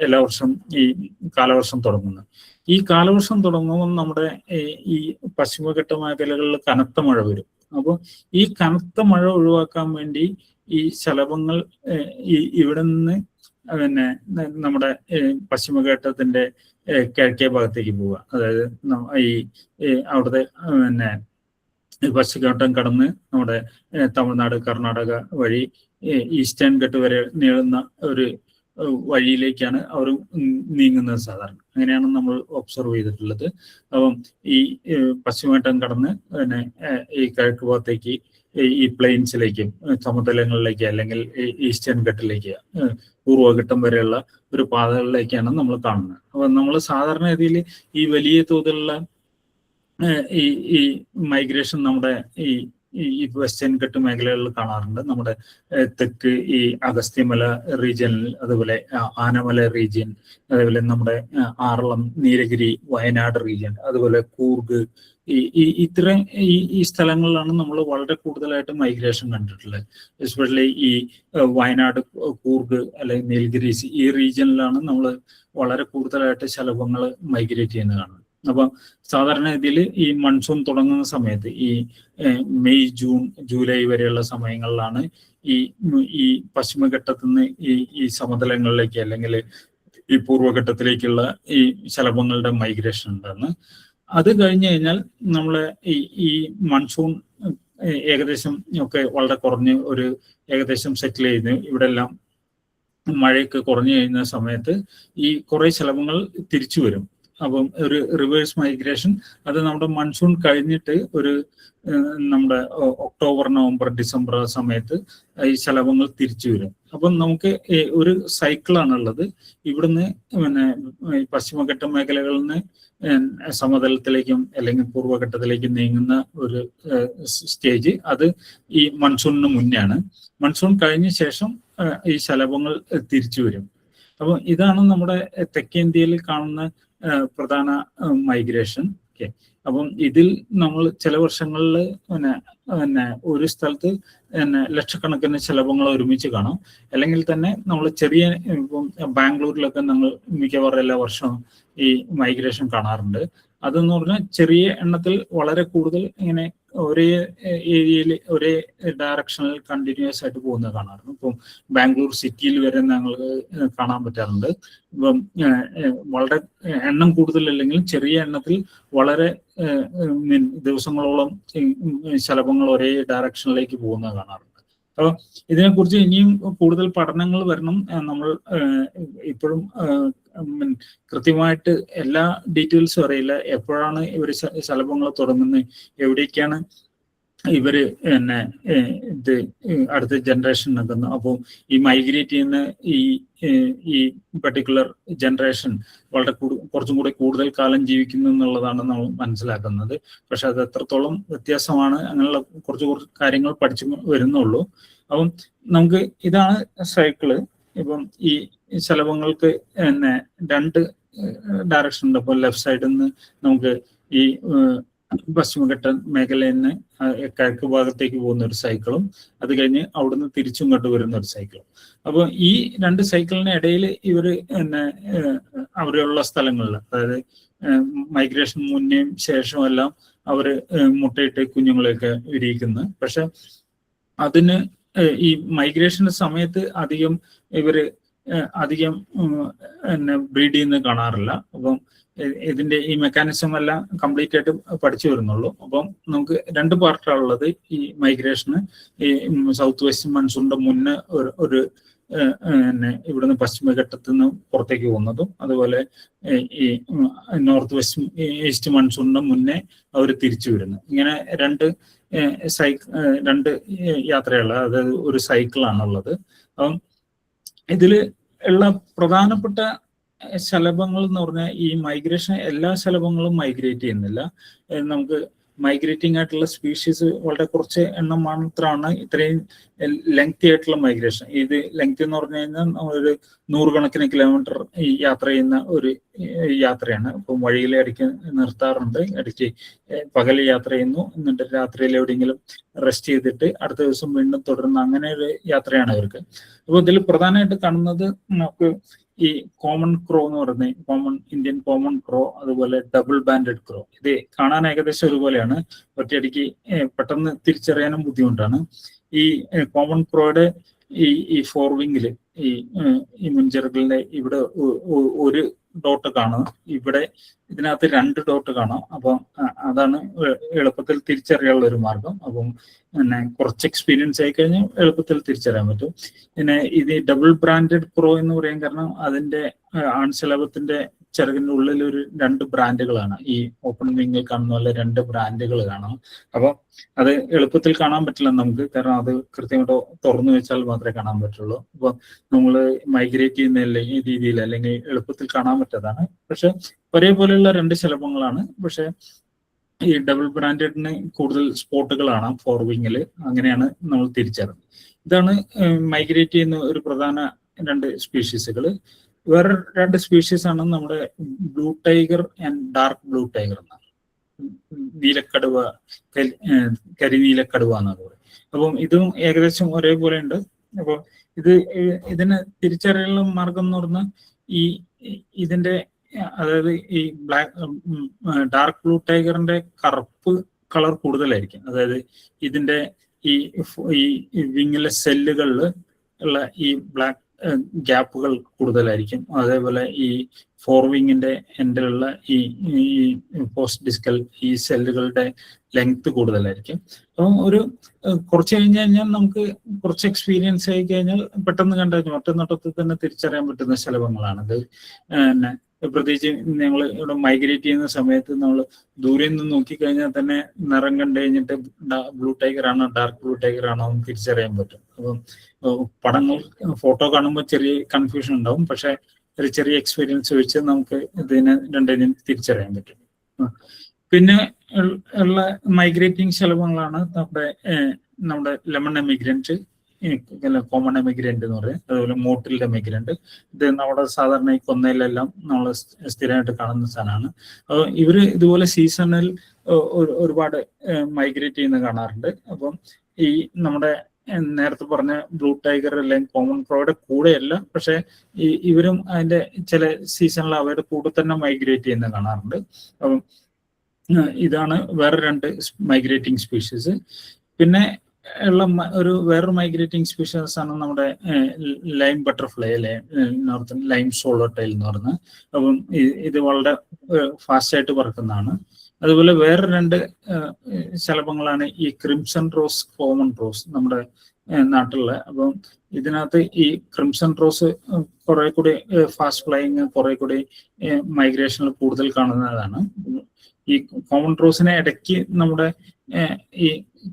എല്ലാ വർഷം ഈ കാലവർഷം തുടങ്ങുന്നത്. ഈ കാലവർഷം തുടങ്ങുമ്പോൾ നമ്മുടെ ഈ പശ്ചിമഘട്ട മേഖലകളിൽ കനത്ത മഴ വരും. അപ്പോൾ ഈ കനത്ത മഴ ഒഴിവാക്കാൻ വേണ്ടി ഈ ശലഭങ്ങൾ ഇവിടെ നിന്ന് നമ്മുടെ പശ്ചിമഘട്ടത്തിന്റെ കിഴക്കേ ഭാഗത്തേക്ക് പോവുക. അതായത് ഈ അവിടുത്തെ പശ്ചിമഘട്ടം കടന്ന് നമ്മുടെ തമിഴ്നാട്, കർണാടക വഴി ഈസ്റ്റേൺ ഘട്ട് വരെ നീളുന്ന ഒരു വഴിയിലേക്കാണ് അവർ നീങ്ങുന്നത് സാധാരണ. അങ്ങനെയാണ് നമ്മൾ ഒബ്സർവ് ചെയ്തിട്ടുള്ളത്. അപ്പം ഈ പശ്ചിമഘട്ടം കടന്ന് ഈ കിഴക്ക് ഭാഗത്തേക്ക് ഈ പ്ലെയിൻസിലേക്കും സമതലങ്ങളിലേക്ക് അല്ലെങ്കിൽ ഈസ്റ്റേൺ ഘട്ടിലേക്ക് പൂർവ്വഘട്ടം വരെയുള്ള ഒരു പാതകളിലേക്കാണ് നമ്മൾ കാണുന്നത്. അപ്പൊ നമ്മൾ സാധാരണ രീതിയിൽ ഈ വലിയ തോതിലുള്ള ഈ മൈഗ്രേഷൻ നമ്മുടെ ഈ വെസ്റ്റേൺ ഘട്ട് മേഖലകളിൽ കാണാറുണ്ട്. നമ്മുടെ തെക്ക് ഈ അഗസ്ത്യമല റീജിയനിൽ, അതുപോലെ ആനമല റീജിയൻ, അതേപോലെ നമ്മുടെ ആറളം, നീലഗിരി, വയനാട് റീജിയൻ, അതുപോലെ കൂർഗ്, ഇത്രയും ഈ സ്ഥലങ്ങളിലാണ് നമ്മൾ വളരെ കൂടുതലായിട്ട് മൈഗ്രേഷൻ കണ്ടിട്ടുള്ളത്. എസ്പെഷ്യലി ഈ വയനാട്, കൂർഗ് അല്ലെങ്കിൽ നീലഗിരീസ് ഈ റീജിയനിലാണ് നമ്മൾ വളരെ കൂടുതലായിട്ട് ശലഭങ്ങൾ മൈഗ്രേറ്റ് ചെയ്യുന്നത് കാണുന്നത്. അപ്പൊ സാധാരണ ഇതിൽ ഈ മൺസൂൺ തുടങ്ങുന്ന സമയത്ത് ഈ മെയ്, ജൂൺ, ജൂലൈ വരെയുള്ള സമയങ്ങളിലാണ് ഈ പശ്ചിമഘട്ടത്തിൽ നിന്ന് ഈ സമതലങ്ങളിലേക്ക് അല്ലെങ്കിൽ ഈ പൂർവ്വഘട്ടത്തിലേക്കുള്ള ഈ ശലഭങ്ങളുടെ മൈഗ്രേഷൻ ഉണ്ടാകുന്നത്. അത് കഴിഞ്ഞു കഴിഞ്ഞാൽ നമ്മള് ഈ മൺസൂൺ ഏകദേശം ഒക്കെ വളരെ കുറഞ്ഞ് ഒരു ഏകദേശം സെറ്റിൽ ചെയ്ത് ഇവിടെ എല്ലാം മഴയൊക്കെ കുറഞ്ഞു കഴിയുന്ന സമയത്ത് ഈ കുറെ ശലഭങ്ങൾ തിരിച്ചു വരും. അപ്പം ഒരു റിവേഴ്സ് മൈഗ്രേഷൻ, അത് നമ്മുടെ മൺസൂൺ കഴിഞ്ഞിട്ട് ഒരു നമ്മുടെ ഒക്ടോബർ, നവംബർ, ഡിസംബർ സമയത്ത് ഈ ശലഭങ്ങൾ തിരിച്ചു വരും. അപ്പം നമുക്ക് ഒരു സൈക്കിളാണുള്ളത്. ഇവിടുന്ന് പശ്ചിമഘട്ട മേഖലകളിൽ നിന്ന് സമതലത്തിലേക്കും അല്ലെങ്കിൽ പൂർവ്വഘട്ടത്തിലേക്കും നീങ്ങുന്ന ഒരു സ്റ്റേജ്, അത് ഈ മൺസൂണിന് മുന്നെയാണ്. മൺസൂൺ കഴിഞ്ഞ ശേഷം ഈ ശലഭങ്ങൾ തിരിച്ചു വരും. അപ്പം ഇതാണ് നമ്മുടെ തെക്കേ ഇന്ത്യയിൽ കാണുന്ന പ്രധാന മൈഗ്രേഷൻ. ഓക്കെ. അപ്പം ഇതിൽ നമ്മൾ ചില വർഷങ്ങളിൽ പിന്നെ ഒരു സ്ഥലത്ത് ലക്ഷക്കണക്കിന് ശലഭങ്ങൾ ഒരുമിച്ച് കാണാം. അല്ലെങ്കിൽ തന്നെ നമ്മൾ ചെറിയ ഇപ്പം ബാംഗ്ലൂരിലൊക്കെ നമ്മൾ മിക്കവാറും എല്ലാ വർഷവും ഈ മൈഗ്രേഷൻ കാണാറുണ്ട്. അതെന്ന് പറഞ്ഞാൽ ചെറിയ എണ്ണത്തിൽ വളരെ കൂടുതൽ ഇങ്ങനെ ഒരേ ഏരിയയിൽ ഒരേ ഡയറക്ഷനിൽ കണ്ടിന്യൂസ് ആയിട്ട് പോകുന്നത് കാണാറുണ്ട്. ഇപ്പം ബാംഗ്ലൂർ സിറ്റിയിൽ വരെ ഞങ്ങൾക്ക് കാണാൻ പറ്റാറുണ്ട്. ഇപ്പം വളരെ എണ്ണം കൂടുതലല്ലെങ്കിലും ചെറിയ എണ്ണത്തിൽ വളരെ ദിവസങ്ങളോളം ശലഭങ്ങൾ ഒരേ ഡയറക്ഷനിലേക്ക് പോകുന്നത് കാണാറുണ്ട്. അപ്പോൾ ഇതിനെക്കുറിച്ച് ഇനിയും കൂടുതൽ പഠനങ്ങൾ വരണം. നമ്മൾ ഇപ്പോഴും കൃത്യമായിട്ട് എല്ലാ ഡീറ്റെയിൽസും അറിയില്ല. എപ്പോഴാണ് ഇവർ ശലഭങ്ങൾ തുടങ്ങുന്നത്, എവിടേക്കാണ് ഇവര് ഇത് അടുത്ത ജനറേഷൻ നിൽക്കുന്നത്. അപ്പോൾ ഈ മൈഗ്രേറ്റ് ചെയ്യുന്ന ഈ പർട്ടിക്കുലർ ജനറേഷൻ വളരെ കുറച്ചും കൂടി കൂടുതൽ കാലം ജീവിക്കുന്നു എന്നുള്ളതാണ് നമ്മൾ മനസ്സിലാക്കുന്നത്. പക്ഷെ അത് എത്രത്തോളം വ്യത്യാസമാണ്, അങ്ങനെയുള്ള കുറച്ച് കാര്യങ്ങൾ പഠിച്ചു വരുന്നുള്ളൂ. അപ്പം നമുക്ക് ഇതാണ് സൈക്കിള്. ഇപ്പം ഈ ശലഭങ്ങൾക്ക് രണ്ട് ഡയറക്ഷൻ ഉണ്ട്. അപ്പോൾ ലെഫ്റ്റ് സൈഡിൽ നിന്ന് നമുക്ക് ഈ പശ്ചിമഘട്ട മേഖലയിൽ നിന്ന് കിഴക്ക് ഭാഗത്തേക്ക് പോകുന്ന ഒരു സൈക്കിളും അത് കഴിഞ്ഞ് അവിടുന്ന് തിരിച്ചിങ്ങോട്ട് വരുന്ന ഒരു സൈക്കിളും. അപ്പോൾ ഈ രണ്ട് സൈക്കിളിന് ഇടയിൽ ഇവർ അവരുള്ള സ്ഥലങ്ങളിൽ, അതായത് മൈഗ്രേഷൻ മുന്നേയും ശേഷവും എല്ലാം അവർ മുട്ടയിട്ട് കുഞ്ഞുങ്ങളെയൊക്കെ വിരിയിക്കുന്നു. പക്ഷെ അതിന് ഈ മൈഗ്രേഷന്റെ സമയത്ത് അധികം ബ്രീഡ് ചെയ്യുന്നത് കാണാറില്ല. അപ്പം ഇതിന്റെ ഈ മെക്കാനിസം എല്ലാം കംപ്ലീറ്റ് ആയിട്ട് പഠിച്ചു വരുന്നുള്ളൂ. അപ്പം നമുക്ക് രണ്ട് പാർട്ടാണുള്ളത്. ഈ മൈഗ്രേഷന് ഈ സൗത്ത് വെസ്റ്റ് മൺസൂണിന്റെ മുന്നേ ഒരു ഇവിടുന്ന് പശ്ചിമഘട്ടത്തിൽ നിന്ന് പുറത്തേക്ക് പോകുന്നതും, അതുപോലെ ഈ നോർത്ത് വെസ്റ്റ് ഈസ്റ്റ് മൺസൂണിന്റെ മുന്നേ അവർ തിരിച്ചു വരുന്നു. ഇങ്ങനെ രണ്ട് യാത്രയുള്ള, അതായത് ഒരു സൈക്കിളാണുള്ളത്. അപ്പം ഇതിൽ ഉള്ള പ്രധാനപ്പെട്ട ശലഭങ്ങൾ എന്ന് പറഞ്ഞാൽ ഈ മൈഗ്രേഷൻ എല്ലാ ശലഭങ്ങളും മൈഗ്രേറ്റ് ചെയ്യുന്നില്ല. നമുക്ക് മൈഗ്രേറ്റിംഗ് ആയിട്ടുള്ള സ്പീഷീസ് വളരെ കുറച്ച് എണ്ണം മാത്രമാണ് ഇത്രയും ലെങ്തി ആയിട്ടുള്ള മൈഗ്രേഷൻ. ഇത് ലെങ്തി എന്ന് പറഞ്ഞു കഴിഞ്ഞാൽ ഒരു 100 കണക്കിന് കിലോമീറ്റർ യാത്ര ചെയ്യുന്ന ഒരു യാത്രയാണ്. ഇപ്പം വഴിയിൽ ഇടയ്ക്ക് നിർത്താറുണ്ട്, ഇടയ്ക്ക് പകൽ യാത്ര ചെയ്യുന്നു, എന്നിട്ട് രാത്രിയിൽ എവിടെയെങ്കിലും റെസ്റ്റ് ചെയ്തിട്ട് അടുത്ത ദിവസം വീണ്ടും തുടരുന്ന അങ്ങനെ ഒരു യാത്രയാണ് ഇവർക്ക്. അപ്പോൾ ഇതിൽ പ്രധാനമായിട്ട് കാണുന്നത് നമുക്ക് ഈ കോമൺ ക്രോ എന്ന് പറയുന്നത്, കോമൺ ഇന്ത്യൻ കോമൺ ക്രോ, അതുപോലെ ഡബിൾ ബാൻഡഡ് ക്രോ. ഇത് കാണാൻ ഏകദേശം ഒരുപോലെയാണ്, ഒറ്റയടിക്ക് പെട്ടെന്ന് തിരിച്ചറിയാനും ബുദ്ധിമുട്ടാണ്. ഈ കോമൺ ക്രോയുടെ ഈ ഫോർ വിങ്ങില് ഈ മുൻചിറകളിലെ ഇവിടെ ഒരു ഡോട്ട് കാണും, ഇവിടെ ഇതിനകത്ത് 2 ഡോട്ട് കാണാം. അപ്പം അതാണ് എളുപ്പത്തിൽ തിരിച്ചറിയാനുള്ള ഒരു മാർഗം. അപ്പം കുറച്ച് എക്സ്പീരിയൻസ് ആയി കഴിഞ്ഞാൽ എളുപ്പത്തിൽ തിരിച്ചറിയാൻ പറ്റും. പിന്നെ ഇത് ഡബിൾ ബ്രാൻഡഡ് ക്രോ എന്ന് പറയാൻ കാരണം അതിന്റെ ആൺശലഭത്തിന്റെ ചിറകിന്റെ ഉള്ളിൽ ഒരു 2 ബ്രാൻഡുകളാണ്. ഈ ഓപ്പൺ വിങ്ങിൽ കാണുന്ന പോലെ 2 ബ്രാൻഡുകൾ കാണാം. അപ്പൊ അത് എളുപ്പത്തിൽ കാണാൻ പറ്റില്ല നമുക്ക്, കാരണം അത് കൃത്യമായിട്ട് തുറന്നു വെച്ചാൽ മാത്രമേ കാണാൻ പറ്റുള്ളൂ. അപ്പൊ നമ്മൾ മൈഗ്രേറ്റ് ചെയ്യുന്ന ഈ രീതിയിൽ അല്ലെങ്കിൽ എളുപ്പത്തിൽ കാണാൻ പറ്റാതാണ്. പക്ഷെ ഒരേപോലെയുള്ള 2 ശലഭങ്ങളാണ്. പക്ഷെ ഈ ഡബിൾ ബ്രാൻഡഡിന് കൂടുതൽ സ്പോട്ടുകളാണ് ഫോർ വിങ്ങിൽ. അങ്ങനെയാണ് നമ്മൾ തിരിച്ചറിയുന്നത്. ഇതാണ് മൈഗ്രേറ്റ് ചെയ്യുന്ന ഒരു പ്രധാന 2 സ്പീഷീസുകൾ. വേറെ 2 സ്പീഷീസ് ആണ് നമ്മുടെ blue tiger and dark blue tiger എന്നാണ്. നീലക്കടുവ, കരിനീലക്കടുവ എന്നാണ് പറയുന്നത്. അപ്പം ഇതും ഏകദേശം ഒരേപോലെ ഉണ്ട്. അപ്പോൾ ഇതിന് തിരിച്ചറിയാനുള്ള മാർഗം എന്ന് പറഞ്ഞാൽ ഇതിന്റെ, അതായത് ഈ ഡാർക്ക് ബ്ലൂ ടൈഗറിന്റെ കറുപ്പ് കളർ കൂടുതലായിരിക്കും. അതായത് ഇതിന്റെ ഈ വിങ്ങിലെ സെല്ലുകളിൽ ഉള്ള ഈ ബ്ലാക്ക് ഗ്യാപ്പുകൾ കൂടുതലായിരിക്കും. അതേപോലെ ഈ ഫോർ വിങ്ങിന്റെ എൻഡിലുള്ള ഈ പോസ്റ്റ് ഡിസ്കൽ ഈ സെല്ലുകളുടെ ലെങ്ത് കൂടുതലായിരിക്കും. അപ്പം കുറച്ച് കഴിഞ്ഞ് കഴിഞ്ഞാൽ നമുക്ക് കുറച്ച് എക്സ്പീരിയൻസ് ആയി കഴിഞ്ഞാൽ പെട്ടെന്ന് കണ്ടുകഴിഞ്ഞാൽ ഒറ്റ നോട്ടത്തിൽ തന്നെ തിരിച്ചറിയാൻ പറ്റുന്ന ശലഭങ്ങളാണിത്. പ്രത്യേകിച്ച് ഞങ്ങൾ ഇവിടെ മൈഗ്രേറ്റ് ചെയ്യുന്ന സമയത്ത് നമ്മൾ ദൂരെ നിന്ന് നോക്കിക്കഴിഞ്ഞാൽ തന്നെ നിറം കണ്ടു കഴിഞ്ഞിട്ട് ബ്ലൂ ടൈഗർ ആണോ ഡാർക്ക് ബ്ലൂ ടൈഗർ ആണോ എന്ന് തിരിച്ചറിയാൻ പറ്റും. അപ്പം ഫോട്ടോ കാണുമ്പോൾ ചെറിയ കൺഫ്യൂഷൻ ഉണ്ടാവും, പക്ഷെ ഒരു ചെറിയ എക്സ്പീരിയൻസ് വെച്ച് നമുക്ക് രണ്ടിനും തിരിച്ചറിയാൻ പറ്റും. പിന്നെ ഉള്ള മൈഗ്രേറ്റിംഗ് ശലഭങ്ങളാണ് നമ്മുടെ ലെമൺ എമിഗ്രന്റ്, കോമൺ എമിഗ്രന്റ് എന്ന് പറയും, അതുപോലെ മോട്ടിൽഡ് എമിഗ്രന്റ്. ഇത് നമ്മുടെ സാധാരണ ഈ കൊന്നയിലെല്ലാം നമ്മൾ സ്ഥിരമായിട്ട് കാണുന്ന സാധനമാണ്. അപ്പോൾ ഇവര് ഇതുപോലെ സീസണിൽ ഒരുപാട് മൈഗ്രേറ്റ് ചെയ്യുന്ന കാണാറുണ്ട്. അപ്പം ഈ നമ്മുടെ നേരത്തെ പറഞ്ഞ ബ്ലൂ ടൈഗർ അല്ലെങ്കിൽ കോമൺ ക്രോയുടെ കൂടെയല്ല, പക്ഷെ ഇവരും അതിന്റെ ചില സീസണിൽ അവരുടെ കൂടെ തന്നെ മൈഗ്രേറ്റ് ചെയ്യുന്ന കാണാറുണ്ട്. അപ്പം ഇതാണ് വേറെ 2 മൈഗ്രേറ്റിംഗ് സ്പീഷീസ്. പിന്നെ ഉള്ള വേറൊരു മൈഗ്രേറ്റിംഗ് സ്പീഷീസ് ആണ് നമ്മുടെ ലൈം ബട്ടർഫ്ലൈ, അല്ലെ നോർത്തൻ ലൈം സോളോട്ടൈൽ എന്ന് പറയുന്നത്. അപ്പം ഇത് വളരെ ഫാസ്റ്റ് ആയിട്ട് പറക്കുന്നതാണ്. അതുപോലെ വേറെ 2 ശലഭങ്ങളാണ് ഈ ക്രിംസൺ റോസ്, കോമൺ റോസ് നമ്മുടെ നാട്ടിലുള്ള. അപ്പം ഇതിനകത്ത് ഈ ക്രിംസൺ റോസ് കുറെ കൂടി ഫാസ്റ്റ് ഫ്ലൈയിങ്, കുറെ കൂടി മൈഗ്രേഷനിൽ കൂടുതൽ കാണുന്നതാണ്. ഈ കോമൺ റോസിനെ ഇടയ്ക്ക് നമ്മുടെ ഈ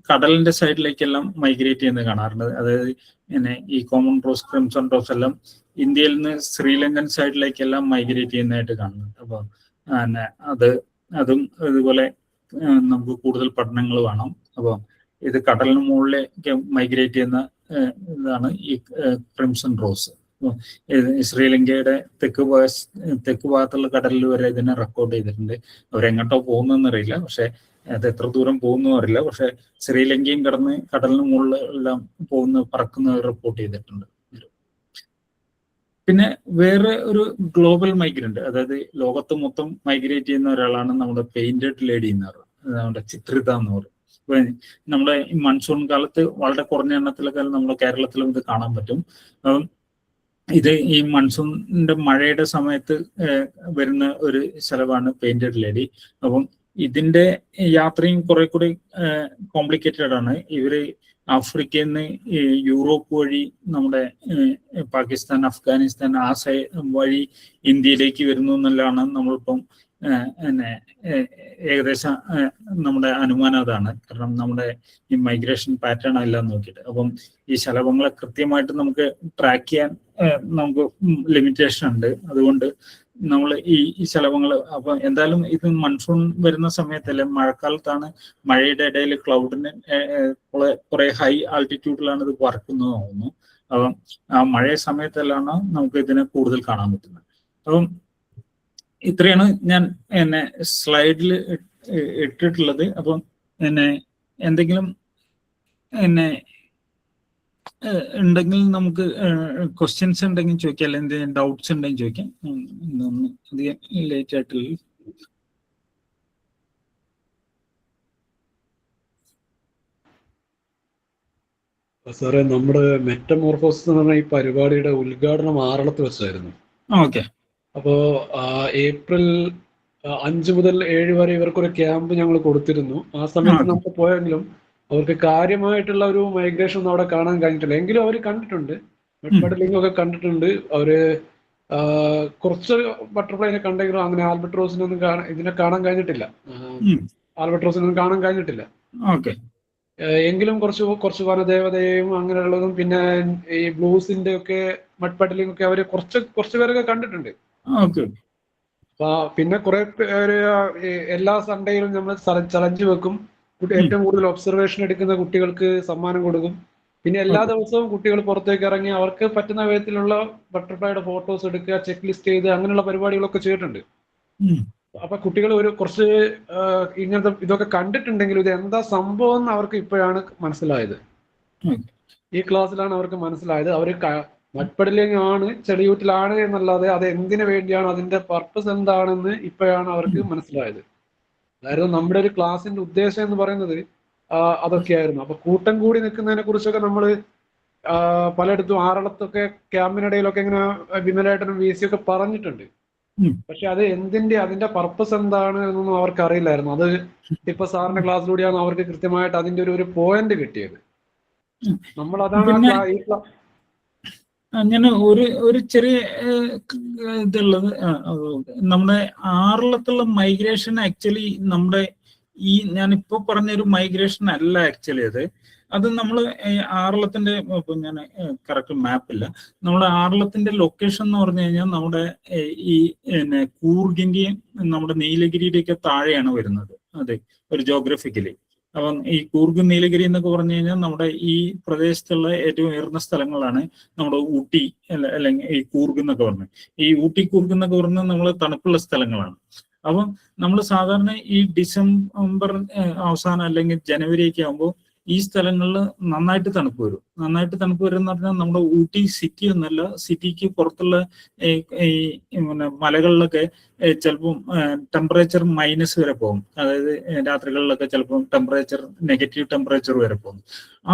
കടലിന്റെ സൈഡിലേക്കെല്ലാം മൈഗ്രേറ്റ് ചെയ്യുന്നത് കാണാറുണ്ട്. അതായത് പിന്നെ ഈ കോമൺ റോസ്, ക്രിംസൺ റോസ് എല്ലാം ഇന്ത്യയിൽ നിന്ന് ശ്രീലങ്കൻ സൈഡിലേക്കെല്ലാം മൈഗ്രേറ്റ് ചെയ്യുന്നതായിട്ട് കാണുന്നുണ്ട്. അപ്പൊ അതും ഇതുപോലെ നമുക്ക് കൂടുതൽ പഠനങ്ങൾ വേണം. അപ്പോൾ ഇത് കടലിന് മുകളിലേക്ക് മൈഗ്രേറ്റ് ചെയ്യുന്ന ഇതാണ് ഈ ക്രിംസൺ റോസ്. ശ്രീലങ്കയുടെ തെക്ക് ഭാഗത്തുള്ള കടലിൽ വരെ ഇതിനെ റെക്കോർഡ് ചെയ്തിട്ടുണ്ട്. അവരെങ്ങോട്ടോ പോകുന്നറിയില്ല, പക്ഷെ അത് എത്ര ദൂരം പോകുന്നു അറിയില്ല. പക്ഷെ ശ്രീലങ്കയും കടന്ന് കടലിന് മുകളിൽ എല്ലാം പറക്കുന്ന റിപ്പോർട്ട് ചെയ്തിട്ടുണ്ട്. പിന്നെ വേറെ ഒരു ഗ്ലോബൽ മൈഗ്രന്റ്, അതായത് ലോകത്ത് മൊത്തം മൈഗ്രേറ്റ് ചെയ്യുന്ന ഒരാളാണ് നമ്മുടെ പെയിന്റഡ് ലേഡി എന്ന് പറയുന്നത്, നമ്മുടെ ചിത്രിത എന്ന് പറയും. ഇപ്പൊ നമ്മുടെ ഈ മൺസൂൺ കാലത്ത് വളരെ കുറഞ്ഞ എണ്ണത്തിലൊക്കെ നമ്മുടെ കേരളത്തിലും ഇത് കാണാൻ പറ്റും. ഇത് ഈ മൺസൂണിന്റെ മഴയുടെ സമയത്ത് വരുന്ന ഒരു ശലഭമാണ് പെയിന്റഡ് ലേഡി. അപ്പം ഇതിന്റെ യാത്രയും കുറെ കൂടി കോംപ്ലിക്കേറ്റഡ് ആണ്. ഇവര് ആഫ്രിക്കയിൽ നിന്ന് യൂറോപ്പ് വഴി നമ്മുടെ പാകിസ്ഥാൻ, അഫ്ഗാനിസ്ഥാൻ ആ വഴി ഇന്ത്യയിലേക്ക് വരുന്നു എന്നുള്ളതാണ് നമ്മളിപ്പം ഏകദേശം നമ്മുടെ അനുമാനം അതാണ്. കാരണം നമ്മുടെ ഈ മൈഗ്രേഷൻ പാറ്റേൺ എല്ലാം നോക്കിയിട്ട് അപ്പം ഈ ശലഭങ്ങളെ കൃത്യമായിട്ട് നമുക്ക് ട്രാക്ക് ചെയ്യാൻ നമുക്ക് ലിമിറ്റേഷൻ ഉണ്ട്. അതുകൊണ്ട് നമ്മൾ ഈ ശലഭങ്ങൾ അപ്പൊ എന്തായാലും ഇത് മൺസൂൺ വരുന്ന സമയത്തല്ലേ, മഴക്കാലത്താണ് മഴയുടെ ഇടയിൽ ക്ലൗഡിന് കുറെ ഹൈ ആൾട്ടിറ്റ്യൂഡിലാണ് ഇത് പറക്കുന്നത് തോന്നുന്നു. അപ്പം ആ മഴ സമയത്തെല്ലാം നമുക്ക് ഇതിനെ കൂടുതൽ കാണാൻ പറ്റുന്നത്. അപ്പം ഇത്രയാണ് ഞാൻ സ്ലൈഡിൽ ഇട്ടിട്ടുള്ളത്. അപ്പം എന്തെങ്കിലും ഉണ്ടെങ്കിൽ നമുക്ക് ക്വസ്റ്റ്യൻസ് ഉണ്ടെങ്കിൽ ചോദിക്കാം, അല്ലെങ്കിൽ എന്തെങ്കിലും ഡൗട്ട്സ് ഉണ്ടെങ്കിൽ ചോദിക്കാം. അധികം ലേറ്റ് ആയിട്ടില്ല. സാറേ, നമ്മുടെ മെറ്റമോർഫോസിസ് എന്ന് പറഞ്ഞ ഈ പരിപാടിയുടെ ഉദ്ഘാടനം ആറളത്ത് വെച്ചായിരുന്നു. ഓക്കെ. അപ്പോ ഏപ്രിൽ 5 മുതൽ 7 വരെ ഇവർക്കൊരു ക്യാമ്പ് ഞങ്ങൾ കൊടുത്തിരുന്നു. ആ സമയത്ത് നമ്മൾ പോയെങ്കിലും അവർക്ക് കാര്യമായിട്ടുള്ള ഒരു മൈഗ്രേഷൻ ഒന്നും അവിടെ കാണാൻ കഴിഞ്ഞിട്ടില്ല. എങ്കിലും അവർ കണ്ടിട്ടുണ്ട്, മെഡ്ബഡിലിംഗ് ഒക്കെ കണ്ടിട്ടുണ്ട്. അവര് കുറച്ച് ബട്ടർഫ്ലൈനെ കണ്ടെങ്കിലും അങ്ങനെ ആൽബട്രോസിനൊന്നും ഇതിനെ കാണാൻ കഴിഞ്ഞിട്ടില്ല. ആൽബട്രോസിനൊന്നും കാണാൻ കഴിഞ്ഞിട്ടില്ല. എങ്കിലും കുറച്ച് വനദേവതയും അങ്ങനെയുള്ളതും പിന്നെ ഈ ബ്ലൂസിന്റെ ഒക്കെ മഡ്ബഡിലിംഗ് ഒക്കെ അവര് കുറച്ച് പേരൊക്കെ കണ്ടിട്ടുണ്ട്. പിന്നെ കുറെ പേര് എല്ലാ സൺഡേയിലും നമ്മൾ ചലഞ്ച് വെക്കും. ഏറ്റവും കൂടുതൽ ഒബ്സർവേഷൻ എടുക്കുന്ന കുട്ടികൾക്ക് സമ്മാനം കൊടുക്കും. പിന്നെ എല്ലാ ദിവസവും കുട്ടികൾ പുറത്തേക്ക് ഇറങ്ങി അവർക്ക് പറ്റുന്ന വിധത്തിലുള്ള ബട്ടർഫ്ലൈയുടെ ഫോട്ടോസ് എടുക്കുക, ചെക്ക് ലിസ്റ്റ് ചെയ്ത് അങ്ങനെയുള്ള പരിപാടികളൊക്കെ ചെയ്തിട്ടുണ്ട്. അപ്പൊ കുട്ടികൾ കുറച്ച് ഇങ്ങനത്തെ ഇതൊക്കെ കണ്ടിട്ടുണ്ടെങ്കിലും ഇത് എന്താ സംഭവം എന്ന് അവർക്ക് ഇപ്പോഴാണ് മനസ്സിലായത്. ഈ ക്ലാസ്സിലാണ് അവർക്ക് മനസ്സിലായത്. അവര് മഡ്ബഡിലിംഗ് ആണ്, ചെളിയൂറ്റിലാണ് എന്നല്ലാതെ അത് എന്തിനു വേണ്ടിയാണ്, അതിന്റെ പർപ്പസ് എന്താണെന്ന് ഇപ്പോഴാണ് അവർക്ക് മനസ്സിലായത്. അതായത് നമ്മുടെ ഒരു ക്ലാസിന്റെ ഉദ്ദേശം എന്ന് പറയുന്നത് അതൊക്കെയായിരുന്നു. അപ്പൊ കൂട്ടം കൂടി നിൽക്കുന്നതിനെ കുറിച്ചൊക്കെ നമ്മൾ പലയിടത്തും ആറളത്തൊക്കെ ക്യാമ്പിനിടയിലൊക്കെ ഇങ്ങനെ വിമലേട്ടനും VC ഒക്കെ പറഞ്ഞിട്ടുണ്ട്. പക്ഷെ അത് അതിന്റെ പർപ്പസ് എന്താണ് എന്നൊന്നും അവർക്ക് അറിയില്ലായിരുന്നു. അത് ഇപ്പൊ സാറിന്റെ ക്ലാസ്സിലൂടെയാണ് അവർക്ക് കൃത്യമായിട്ട് അതിന്റെ ഒരു പോയിന്റ് കിട്ടിയത്. നമ്മൾ അതാണ് അങ്ങനെ ഒരു ചെറിയ ഇതുള്ളത്. നമ്മുടെ ആറളത്തുള്ള മൈഗ്രേഷൻ ആക്ച്വലി നമ്മുടെ ഈ ഞാനിപ്പോ പറഞ്ഞൊരു മൈഗ്രേഷൻ അല്ല ആക്ച്വലി. അത് നമ്മൾ ആറളത്തിന്റെ ഞാൻ കറക്റ്റ് മാപ്പില്ല. നമ്മുടെ ആറളത്തിന്റെ ലൊക്കേഷൻ എന്ന് പറഞ്ഞു കഴിഞ്ഞാൽ നമ്മുടെ ഈ കൂർഗിന്റെയും നമ്മുടെ നീലഗിരിയുടെ ഒക്കെ താഴെയാണ് വരുന്നത്. അതെ, ഒരു ജോഗ്രഫിക്കലി. അപ്പം ഈ കൂർഗ് നീലഗിരി എന്നൊക്കെ പറഞ്ഞു കഴിഞ്ഞാൽ നമ്മുടെ ഈ പ്രദേശത്തുള്ള ഏറ്റവും ഉയർന്ന സ്ഥലങ്ങളാണ് നമ്മുടെ ഊട്ടി അല്ലെങ്കിൽ ഈ കൂർഗ് എന്നൊക്കെ പറഞ്ഞത്. ഈ ഊട്ടി കൂർഗ് എന്നൊക്കെ പറഞ്ഞാൽ നമ്മൾ തണുപ്പുള്ള സ്ഥലങ്ങളാണ്. അപ്പം നമ്മൾ സാധാരണ ഈ ഡിസംബർ അവസാനം അല്ലെങ്കിൽ ജനുവരി ഒക്കെ ആകുമ്പോൾ ഈ സ്ഥലങ്ങളിൽ നന്നായിട്ട് തണുപ്പ് വരും. നന്നായിട്ട് തണുപ്പ് വരും എന്ന് പറഞ്ഞാൽ നമ്മുടെ ഊട്ടി സിറ്റി ഒന്നല്ല, സിറ്റിക്ക് പുറത്തുള്ള പിന്നെ മലകളിലൊക്കെ ചിലപ്പം ടെമ്പറേച്ചർ മൈനസ് വരെ പോകും. അതായത് രാത്രികളിലൊക്കെ ചിലപ്പം ടെമ്പറേച്ചർ നെഗറ്റീവ് ടെമ്പറേച്ചർ വരെ പോകും.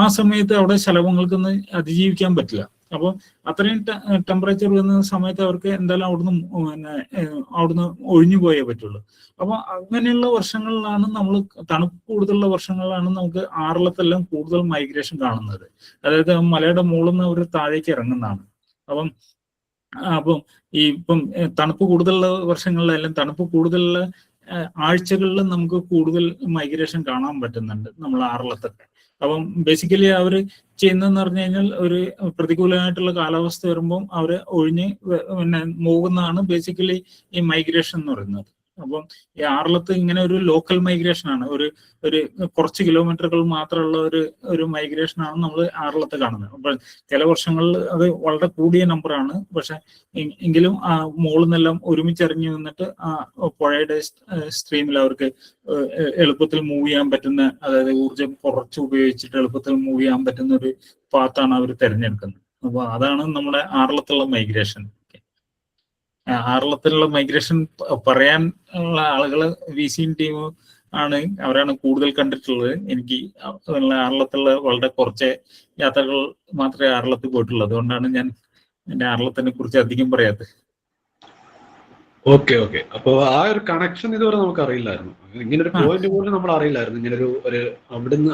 ആ സമയത്ത് അവിടെ ശലഭങ്ങൾക്കൊന്നും അതിജീവിക്കാൻ പറ്റില്ല. അപ്പോൾ അത്രയും ടെമ്പറേച്ചർ വരുന്ന സമയത്ത് അവർക്ക് എന്തായാലും അവിടുന്ന് ഒഴിഞ്ഞു പോയേ പറ്റുള്ളൂ. അപ്പൊ അങ്ങനെയുള്ള വർഷങ്ങളിലാണ് നമ്മൾ തണുപ്പ് കൂടുതലുള്ള വർഷങ്ങളിലാണ് നമുക്ക് ആറളത്തെല്ലാം കൂടുതൽ മൈഗ്രേഷൻ കാണുന്നത്. അതായത് മലയുടെ മുകളിൽ നിന്ന് അവർ താഴേക്ക് ഇറങ്ങുന്നതാണ്. അപ്പം ഈ ഇപ്പം തണുപ്പ് കൂടുതലുള്ള വർഷങ്ങളിലെല്ലാം തണുപ്പ് കൂടുതലുള്ള ആഴ്ചകളിൽ നമുക്ക് കൂടുതൽ മൈഗ്രേഷൻ കാണാൻ പറ്റുന്നുണ്ട് നമ്മൾ ആറളത്തൊക്കെ. അപ്പം ബേസിക്കലി അവർ ചെയ്യുന്നതെന്ന് പറഞ്ഞു കഴിഞ്ഞാൽ ഒരു പ്രതികൂലമായിട്ടുള്ള കാലാവസ്ഥ വരുമ്പം അവര് ഒഴിഞ്ഞ് പിന്നെ പോകുന്നതാണ് ബേസിക്കലി ഈ മൈഗ്രേഷൻ എന്ന് പറയുന്നത്. അപ്പം ഈ ആറളത്ത് ഇങ്ങനെ ഒരു ലോക്കൽ മൈഗ്രേഷൻ ആണ്, ഒരു കുറച്ച് കിലോമീറ്ററുകൾ മാത്രമുള്ള ഒരു മൈഗ്രേഷൻ ആണ് നമ്മൾ ആറളത്ത് കാണുന്നത്. അപ്പോൾ ചില വർഷങ്ങളിൽ അത് വളരെ കൂടിയ നമ്പറാണ്. പക്ഷെ എങ്കിലും ആ മുകളിൽ നിന്നെല്ലാം ഒരുമിച്ചിറങ്ങി വന്നിട്ട് ആ പുഴയുടെ സ്ട്രീമിൽ അവർക്ക് എളുപ്പത്തിൽ മൂവ് ചെയ്യാൻ പറ്റുന്ന, അതായത് ഊർജം കുറച്ച് ഉപയോഗിച്ചിട്ട് എളുപ്പത്തിൽ മൂവ് ചെയ്യാൻ പറ്റുന്ന ഒരു പാത്താണ് അവർ തിരഞ്ഞെടുക്കുന്നത്. അപ്പൊ അതാണ് നമ്മുടെ ആറളത്തുള്ള മൈഗ്രേഷൻ. ആറളത്തിലുള്ള മൈഗ്രേഷൻ പറയാൻ ഉള്ള ആളുകൾ VCN ടീം ആണ്, അവരാണ് കൂടുതൽ കണ്ടിട്ടുള്ളത്. എനിക്ക് ആറളത്തുള്ള വളരെ കുറച്ച് യാത്രകൾ മാത്രമേ ആറളത്തിൽ പോയിട്ടുള്ളൂ. അതുകൊണ്ടാണ് ഞാൻ എന്റെ ആറളത്തിനെ കുറിച്ച് അധികം പറയാത്തത്. ഓക്കെ. അപ്പൊ ആ ഒരു കണക്ഷൻ ഇതുവരെ നമുക്ക് അറിയില്ലായിരുന്നു. ഇങ്ങനെ ഒരു പോയിന്റ് പോലും നമ്മൾ അറിയില്ലായിരുന്നു. ഇങ്ങനെ ഒരു അവിടുന്ന്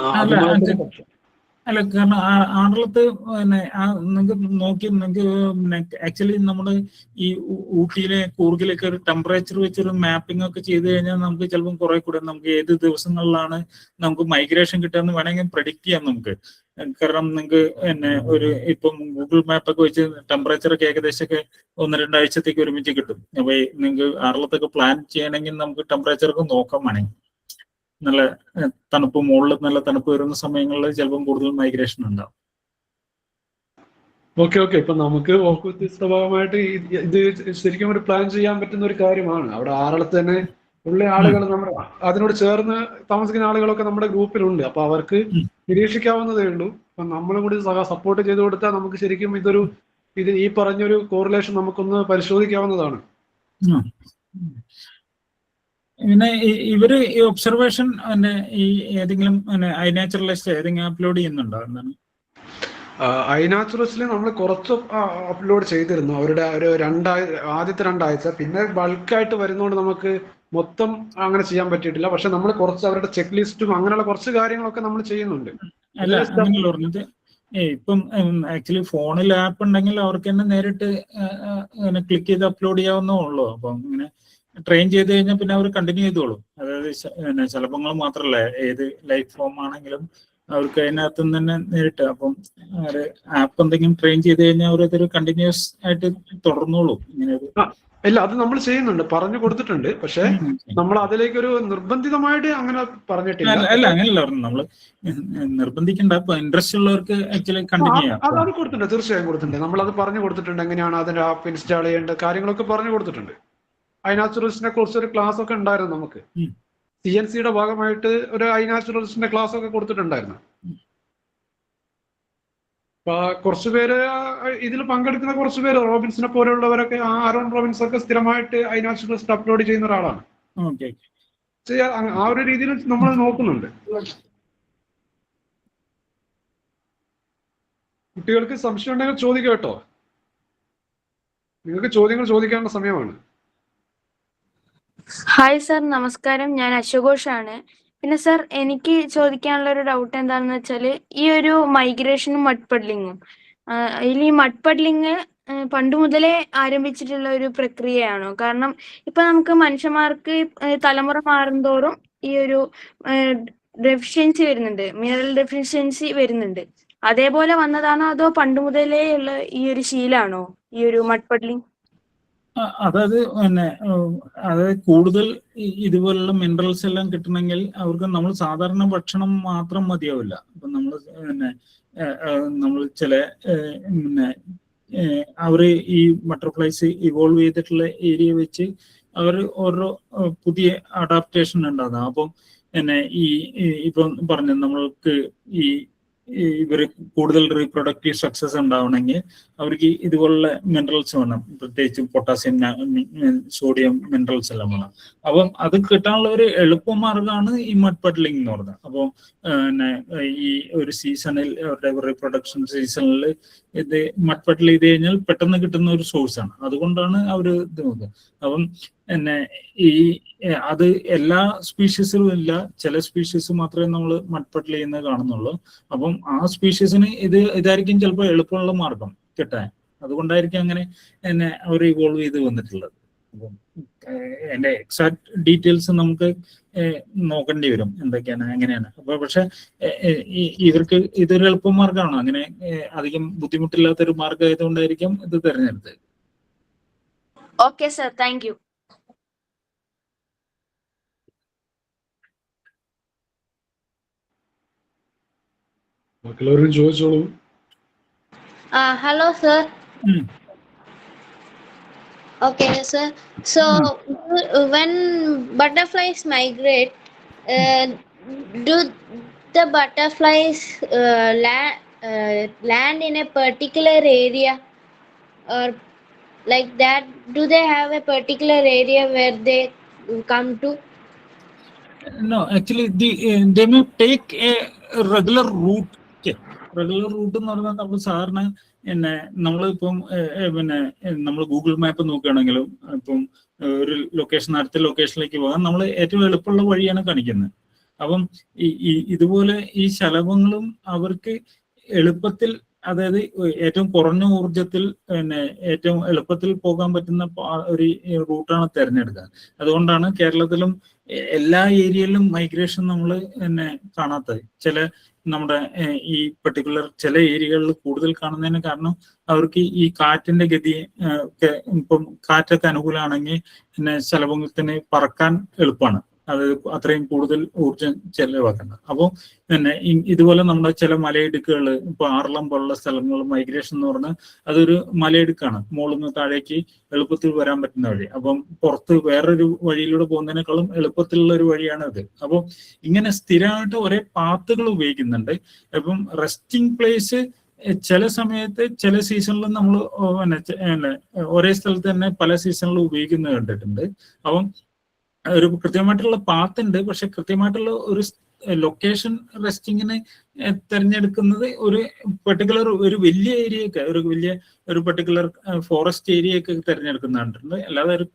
അല്ല, കാരണം ആറളത്ത് പിന്നെ നിങ്ങൾക്ക് ആക്ച്വലി നമ്മുടെ ഈ ഊട്ടിയിലെ കൂർഗിലൊക്കെ ഒരു ടെമ്പറേച്ചർ വെച്ചൊരു മാപ്പിംഗ് ഒക്കെ ചെയ്ത് കഴിഞ്ഞാൽ നമുക്ക് ചിലപ്പം കുറെ കൂടെ നമുക്ക് ഏത് ദിവസങ്ങളിലാണ് നമുക്ക് മൈഗ്രേഷൻ കിട്ടുകയെന്ന് വേണമെങ്കിൽ പ്രെഡിക്റ്റ് ചെയ്യാം നമുക്ക്. കാരണം നിങ്ങൾക്ക് പിന്നെ ഇപ്പം ഗൂഗിൾ മാപ്പൊക്കെ വെച്ച് ടെമ്പറേച്ചറൊക്കെ ഏകദേശമൊക്കെ 1-2 ആഴ്ചത്തേക്ക് ഒരുമിച്ച് കിട്ടും. അപ്പൊ നിങ്ങൾക്ക് ആറളത്തൊക്കെ പ്ലാൻ ചെയ്യണമെങ്കിൽ നമുക്ക് ടെമ്പറേച്ചറൊക്കെ നോക്കാൻ വേണമെങ്കിൽ നല്ല തണുപ്പ്, മുകളിൽ നല്ല തണുപ്പ് വരുന്ന സമയങ്ങളിൽ ചിലപ്പം കൂടുതൽ മൈഗ്രേഷൻ ഉണ്ടാവും. ഓക്കെ. ഇപ്പൊ നമുക്ക് വോക്ക് ഭാഗമായിട്ട് ഇത് ശരിക്കും ഒരു പ്ലാൻ ചെയ്യാൻ പറ്റുന്ന ഒരു കാര്യമാണ്. അവിടെ ആറളത്ത് തന്നെ ഉള്ള ആളുകൾ നമ്മുടെ അതിനോട് ചേർന്ന് താമസിക്കുന്ന ആളുകളൊക്കെ നമ്മുടെ ഗ്രൂപ്പിലുണ്ട്. അപ്പൊ അവർക്ക് നിരീക്ഷിക്കാവുന്നതേ ഉള്ളൂ. അപ്പൊ നമ്മളും കൂടി സപ്പോർട്ട് ചെയ്ത് കൊടുത്താൽ നമുക്ക് ശരിക്കും ഇത് ഈ പറഞ്ഞൊരു കോറിലേഷൻ നമുക്കൊന്ന് പരിശോധിക്കാവുന്നതാണ്. പിന്നെ ഇവര് ഈ ഒബ്സർവേഷൻ ഈ ഏതെങ്കിലും ഐനാച്ചുറലിസ്റ്റ് ഏതെങ്കിലും അപ്ലോഡ് ചെയ്യുന്നുണ്ടോ? എന്താണ് ഐനാച്ചുറലിസ്റ്റിൽ നമ്മൾ കുറച്ച് അപ്ലോഡ് ചെയ്തിരുന്നു, അവരുടെ ആദ്യത്തെ 2 ആഴ്ച. പിന്നെ ബൾക്കായിട്ട് വരുന്നതുകൊണ്ട് നമുക്ക് മൊത്തം അങ്ങനെ ചെയ്യാൻ പറ്റിയിട്ടില്ല. പക്ഷെ നമ്മൾ കുറച്ച് അവരുടെ ചെക്ക് ലിസ്റ്റും അങ്ങനെയുള്ള കുറച്ച് കാര്യങ്ങളൊക്കെ നമ്മൾ ചെയ്യുന്നുണ്ട്. അല്ല, അങ്ങനെയല്ല പറഞ്ഞത്. ഇപ്പം ആക്ച്വലി ഫോണിൽ ആപ്പ് ഉണ്ടെങ്കിൽ അവർക്ക് തന്നെ നേരിട്ട് ക്ലിക്ക് ചെയ്ത് അപ്ലോഡ് ചെയ്യാവുന്നേ ഉള്ളൂ. അപ്പം ഇങ്ങനെ ട്രെയിൻ ചെയ്ത് കഴിഞ്ഞാൽ പിന്നെ അവർ കണ്ടിന്യൂ ചെയ്തോളും. അതായത് ശലഭങ്ങൾ മാത്രമല്ല, ഏത് ലൈഫ് ഫോം ആണെങ്കിലും അവർക്ക് അതിനകത്ത് തന്നെ നേരിട്ട് അപ്പം ഒരു ആപ്പ് എന്തെങ്കിലും ട്രെയിൻ ചെയ്ത് കഴിഞ്ഞാൽ അവരതൊരു കണ്ടിന്യൂസ് ആയിട്ട് തുടർന്നോളും. ഇങ്ങനെ ഇല്ല, അത് നമ്മൾ ചെയ്യുന്നുണ്ട്, പറഞ്ഞു കൊടുത്തിട്ടുണ്ട്. പക്ഷെ നമ്മൾ അതിലേക്ക് ഒരു നിർബന്ധിതമായിട്ട് അങ്ങനെ പറഞ്ഞിട്ടില്ല. അല്ല, അങ്ങനെയല്ല പറഞ്ഞു. നമ്മള് നിർബന്ധിക്കണ്ട. ഇപ്പൊ ഇൻട്രസ്റ്റ് ഉള്ളവർക്ക് ആക്ച്വലി കണ്ടിന്യൂ ചെയ്യാം. അത് കൊടുത്തിട്ടുണ്ട്, തീർച്ചയായും കൊടുത്തിട്ടുണ്ട്. നമ്മൾ അത് പറഞ്ഞു കൊടുത്തിട്ടുണ്ട്, എങ്ങനെയാണ് അതിന്റെ ആപ്പ് ഇൻസ്റ്റാൾ ചെയ്യേണ്ട കാര്യങ്ങളൊക്കെ പറഞ്ഞു കൊടുത്തിട്ടുണ്ട്. ഐനാച്ചുറൽസിനെ കുറിച്ച് ഒരു ക്ലാസ് ഒക്കെ ഉണ്ടായിരുന്നു നമുക്ക്. CNCയുടെ ഭാഗമായിട്ട് ഒരു ഐനാച്ചുറൽസിന്റെ ക്ലാസ് ഒക്കെ കൊടുത്തിട്ടുണ്ടായിരുന്നു. അപ്പൊ കുറച്ചുപേര് ഇതിൽ പങ്കെടുക്കുന്ന കുറച്ചുപേര് റോബിൻസിനെ പോലെയുള്ളവരൊക്കെ, ആരോൺ റോബിൻസ് ഒക്കെ സ്ഥിരമായിട്ട് ഐനാച്ചുറലിസ്റ്റ് അപ്ലോഡ് ചെയ്യുന്ന ഒരാളാണ്. ആ ഒരു രീതിയിൽ നമ്മൾ നോക്കുന്നുണ്ട്. കുട്ടികൾക്ക് സംശയം ഉണ്ടെങ്കിൽ ചോദിക്കുക കേട്ടോ. നിങ്ങൾക്ക് ചോദ്യങ്ങൾ ചോദിക്കാനുള്ള സമയമാണ്. ഹായ് സർ, നമസ്കാരം. ഞാൻ അശോഘോഷാണ്. പിന്നെ സർ, എനിക്ക് ചോദിക്കാനുള്ള ഒരു ഡൗട്ട് എന്താണെന്ന് വെച്ചാൽ, ഈ ഒരു മൈഗ്രേഷനും മഡ് പഡ്ലിങ്ങും, അതിൽ ഈ മഡ് പഡ്ലിങ് പണ്ട് മുതലേ ആരംഭിച്ചിട്ടുള്ള ഒരു പ്രക്രിയയാണോ? കാരണം ഇപ്പൊ നമുക്ക് മനുഷ്യന്മാർക്ക് തലമുറ മാറുന്തോറും ഈ ഒരു ഡെഫിഷ്യൻസി വരുന്നുണ്ട്, മിനറൽ ഡെഫിഷ്യൻസി വരുന്നുണ്ട്. അതേപോലെ വന്നതാണോ അതോ പണ്ട് മുതലേ ഉള്ള ഈ ഒരു ശീലാണോ ഈ ഒരു മഡ് പഡ്ലിങ്? അതായത് പിന്നെ അതായത് കൂടുതൽ ഇതുപോലുള്ള മിനറൽസ് എല്ലാം കിട്ടണമെങ്കിൽ അവർക്ക് നമ്മൾ സാധാരണ ഭക്ഷണം മാത്രം മതിയാവില്ല. ഇപ്പം നമ്മൾ ചില പിന്നെ അവര് ഈ ബട്ടർഫ്ലൈസ് ഇവോൾവ് ചെയ്തിട്ടുള്ള ഏരിയ വെച്ച് അവർ ഓരോ പുതിയ അഡാപ്റ്റേഷൻ ഉണ്ടാകുന്നത്. അപ്പം പിന്നെ ഇപ്പം പറഞ്ഞു നമ്മൾക്ക് ഇവർ കൂടുതൽ റീപ്രൊഡക്റ്റീവ് സക്സസ് ഉണ്ടാവണമെങ്കിൽ അവർക്ക് ഇതുപോലുള്ള മിനറൽസ് വേണം, പ്രത്യേകിച്ച് പൊട്ടാസ്യം, സോഡിയം മിനറൽസ് എല്ലാം വേണം. അപ്പം അത് കിട്ടാനുള്ള ഒരു എളുപ്പമാർഗ്ഗമാണ് ഈ മഡ് പഡ്ലിംഗ് എന്ന് പറയുന്നത്. അപ്പം പിന്നെ ഈ ഒരു സീസണിൽ അവരുടെ റീപ്രൊഡക്ഷൻ സീസണിൽ ഇത് മഡ് പഡ്ൽ ചെയ്ത് കഴിഞ്ഞാൽ പെട്ടെന്ന് കിട്ടുന്ന ഒരു സോഴ്സാണ്. അതുകൊണ്ടാണ് അവർ ഇത് നോക്കുക. അപ്പം പിന്നെ അത് എല്ലാ സ്പീഷീസിലും ഇല്ല, ചില സ്പീഷീസ് മാത്രമേ നമ്മൾ മഡ് പഡ്ൽ ചെയ്യുന്നത് കാണുന്നുള്ളൂ. അപ്പം ആ സ്പീഷീസിന് ഇതായിരിക്കും ചിലപ്പോൾ എളുപ്പമുള്ള മാർഗം കിട്ടാൻ. അതുകൊണ്ടായിരിക്കും അങ്ങനെ തന്നെ അവർ ഇവോൾവ് ചെയ്ത് വന്നിട്ടുള്ളത്. അപ്പം അതിന്റെ എക്സാക്ട് ഡീറ്റെയിൽസ് നമുക്ക് നോക്കേണ്ടി വരും എന്തൊക്കെയാണ് എങ്ങനെയാണ്. അപ്പൊ പക്ഷെ ഇവർക്ക് ഇതൊരു എളുപ്പമാർഗ്ഗമാണ്, അങ്ങനെ അധികം ബുദ്ധിമുട്ടില്ലാത്തൊരു മാർഗ്ഗം ആയതുകൊണ്ടായിരിക്കും ഇത് തിരഞ്ഞെടുത്തത്. Okay sir, thank you. ബാക്കിയുള്ളവരും ചോദിച്ചോളൂ. Hello sir. Okay sir. So when butterflies migrate, do the butterflies land in a particular area, or like that? Do they have a particular area where they come to? No, actually they may take a regular route. Regular route എന്ന് പറഞ്ഞാൽ നമ്മൾ സാധാരണ നമ്മളിപ്പം നമ്മൾ ഗൂഗിൾ മാപ്പ് നോക്കുകയാണെങ്കിലും ഇപ്പം ഒരു ലൊക്കേഷൻ അടുത്ത ലൊക്കേഷനിലേക്ക് പോകാൻ നമ്മൾ ഏറ്റവും എളുപ്പമുള്ള വഴിയാണ് കാണിക്കുന്നത്. അപ്പം ഇതുപോലെ ഈ ശലഭങ്ങളും അവർക്ക് എളുപ്പത്തിൽ, അതായത് ഏറ്റവും കുറഞ്ഞ ഊർജത്തിൽ ഏറ്റവും എളുപ്പത്തിൽ പോകാൻ പറ്റുന്ന ഒരു റൂട്ടാണ് തിരഞ്ഞെടുക്കുക. അതുകൊണ്ടാണ് കേരളത്തിലും എല്ലാ ഏരിയയിലും മൈഗ്രേഷൻ നമ്മൾ കാണാത്തത്. ചില നമ്മുടെ ഈ പെർട്ടിക്കുലർ ചില ഏരിയകളിൽ കൂടുതൽ കാണുന്നതിന് കാരണം അവർക്ക് ഈ കാറ്റിന്റെ ഗതി ഒക്കെ, ഇപ്പം കാറ്റൊക്കെ അനുകൂലമാണെങ്കിൽ ശലഭത്തിന് പറക്കാൻ എളുപ്പമാണ്, അത് അത്രയും കൂടുതൽ ഊർജം ചെലവാക്കുന്നത്. അപ്പോൾ ഇതുപോലെ നമ്മുടെ ചില മലയിടുക്കുകൾ, ഇപ്പൊ ആറളം പോലുള്ള സ്ഥലങ്ങൾ മൈഗ്രേഷൻ എന്ന് പറഞ്ഞാൽ അതൊരു മലയിടുക്കാണ്, മുകളിൽ നിന്ന് താഴേക്ക് എളുപ്പത്തിൽ വരാൻ പറ്റുന്ന വഴി. അപ്പം പുറത്ത് വേറൊരു വഴിയിലൂടെ പോകുന്നതിനേക്കാളും എളുപ്പത്തിലുള്ള ഒരു വഴിയാണ് ഇത്. അപ്പോൾ ഇങ്ങനെ സ്ഥിരമായിട്ട് ഒരേ പാത്തുകൾ ഉപയോഗിക്കുന്നുണ്ട്. അപ്പം റെസ്റ്റിംഗ് പ്ലേസ് ചില സമയത്ത് ചില സീസണിലും നമ്മൾ ഒരേ സ്ഥലത്ത് തന്നെ പല സീസണിലും ഉപയോഗിക്കുന്നത് കണ്ടിട്ടുണ്ട്. അപ്പം ഒരു കൃത്യമായിട്ടുള്ള പാത്ത് ഉണ്ട്, പക്ഷെ കൃത്യമായിട്ടുള്ള ഒരു ലൊക്കേഷൻ റെസ്റ്റിങ്ങിന് തിരഞ്ഞെടുക്കുന്നത് ഒരു പെർട്ടിക്കുലർ ഒരു വലിയ ഏരിയയൊക്കെ, ഒരു പെർട്ടിക്കുലർ ഫോറസ്റ്റ് ഏരിയയൊക്കെ തിരഞ്ഞെടുക്കുന്ന കണ്ടിട്ടുണ്ട്. അല്ലാതെ ഒരു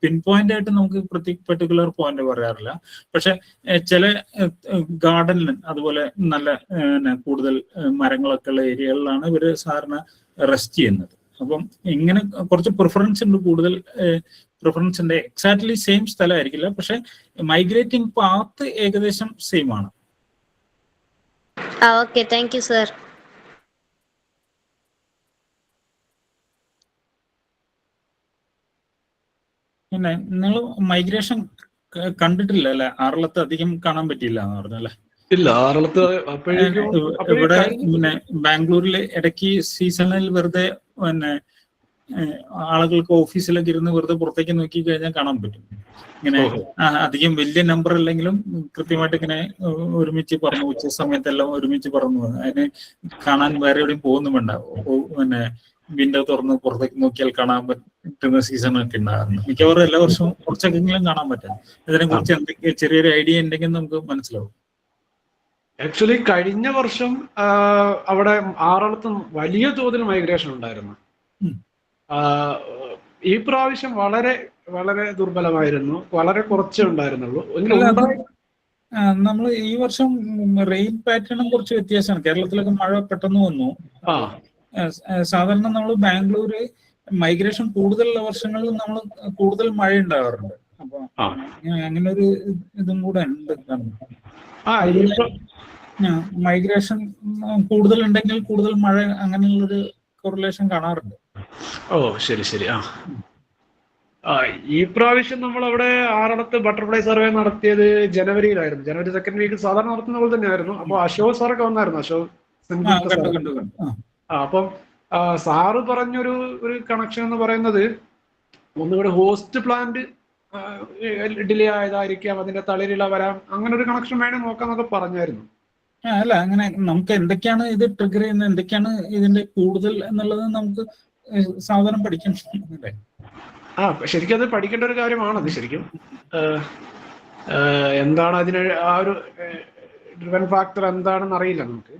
പിൻ പോയിന്റ് ആയിട്ട് നമുക്ക് പെർട്ടിക്കുലർ പോയിന്റ് പറയാറില്ല. പക്ഷെ ചില ഗാർഡനിൽ അതുപോലെ നല്ല കൂടുതൽ മരങ്ങളൊക്കെ ഉള്ള ഏരിയകളിലാണ് ഇവര് സാധാരണ റെസ്റ്റ് ചെയ്യുന്നത്. അപ്പം ഇങ്ങനെ കുറച്ച് പ്രിഫറൻസ് ഉണ്ട്, കൂടുതൽ പ്രിഫറൻസ് ഉണ്ട്. എക്സാക്ട്ലി സെയിം സ്ഥലമായിരിക്കില്ല, പക്ഷെ മൈഗ്രേറ്റിംഗ് പാത്ത് ഏകദേശം സെയിം ആണ്. Okay, thank you sir. പിന്നെ നിങ്ങൾ മൈഗ്രേഷൻ കണ്ടിട്ടില്ല അല്ലെ? ആറളത്ത് അധികം കാണാൻ പറ്റിയില്ല എന്ന് പറഞ്ഞല്ലേ? ഇല്ല, ആറളത്ത് ഇവിടെ പിന്നെ ബാംഗ്ലൂരില് ഇടയ്ക്ക് സീസണിൽ വെറുതെ ആളുകൾക്ക് ഓഫീസിലൊക്കെ ഇരുന്ന് വെറുതെ പുറത്തേക്ക് നോക്കി കഴിഞ്ഞാൽ കാണാൻ പറ്റും. ഇങ്ങനെ അധികം വലിയ നമ്പർ അല്ലെങ്കിലും കൃത്യമായിട്ട് ഇങ്ങനെ ഒരുമിച്ച് പറന്നു, ഉച്ച സമയത്തെല്ലാം ഒരുമിച്ച് പറന്നു. അതിന് കാണാൻ വേറെ എവിടെയും പോകുന്നു വേണ്ട, വിൻഡോ തുറന്ന് പുറത്തേക്ക് നോക്കിയാൽ കാണാൻ പറ്റുന്ന സീസണൊക്കെ ഉണ്ടാകുന്നു. മിക്കവാറും എല്ലാ വർഷവും കുറച്ചൊക്കെങ്കിലും കാണാൻ പറ്റും. ഇതിനെ കുറിച്ച് എന്തൊക്കെ ചെറിയൊരു ഐഡിയ ഉണ്ടെങ്കിൽ നമുക്ക് മനസ്സിലാവും. ആക്ച്വലി കഴിഞ്ഞ വർഷം അവിടെ ആറളത്ത് വലിയ തോതിൽ മൈഗ്രേഷൻ ഉണ്ടായിരുന്നു. ഈ പ്രാവശ്യം വളരെ വളരെ ദുർബലമായിരുന്നു, വളരെ കുറച്ചേ ഉണ്ടായിരുന്നുള്ളൂ. നമ്മൾ ഈ വർഷം റെയിൻ പാറ്റേണും കുറച്ച് വ്യത്യാസമാണ്. കേരളത്തിലൊക്കെ മഴ പെട്ടെന്ന് വന്നു. സാധാരണ നമ്മൾ ബാംഗ്ലൂര് മൈഗ്രേഷൻ കൂടുതലുള്ള വർഷങ്ങളിൽ നമ്മൾ കൂടുതൽ മഴ ഉണ്ടാകാറുണ്ട്. അപ്പൊ അങ്ങനെ ഒരു ഇതും കൂടെ ഉണ്ട്. മൈഗ്രേഷൻ കൂടുതൽ ഉണ്ടെങ്കിൽ കൂടുതൽ മഴ, അങ്ങനെയുള്ളൊരു കൊറിലേഷൻ കാണാറുണ്ട്. ഓ ശരി ശരി. ഈ പ്രാവശ്യം നമ്മൾ അവിടെ ആറളത്ത് ബട്ടർഫ്ലൈ സർവേ നടത്തിയത് ജനുവരിയിലായിരുന്നു. ജനുവരി 2nd വീക്കിൽ സാധാരണ നടത്തുന്ന പോലെ തന്നെയായിരുന്നു. അപ്പോൾ അശോക് സാറൊക്കെ വന്നായിരുന്നു, അശോക് സെൻഗുപ്ത സാർ. അപ്പം സാറ് പറഞ്ഞൊരു കണക്ഷൻ എന്ന് പറയുന്നത് ഒന്നുകൂടെ ഹോസ്റ്റ് പ്ലാന്റ് ഡിലേ ആയതായിരിക്കാം, അതിന്റെ തളിരില വരാം, അങ്ങനെ ഒരു കണക്ഷൻ വേണേ നോക്കാന്നൊക്കെ പറഞ്ഞായിരുന്നു. അല്ല, അങ്ങനെ നമുക്ക് എന്തൊക്കെയാണ് ഇത് ട്രിഗർ ചെയ്യുന്നത്, എന്തൊക്കെയാണ് ഇതിന്റെ കൂടുതൽ എന്നുള്ളത് നമുക്ക് സാധാരണ പഠിക്കണം. ശരിക്കും അത് പഠിക്കേണ്ട ഒരു കാര്യമാണത്. ശരിക്കും എന്താണ് അതിന് ആ ഒരു ഡ്രിവൻ ഫാക്ടർ എന്താണെന്ന് അറിയില്ല നമുക്ക്.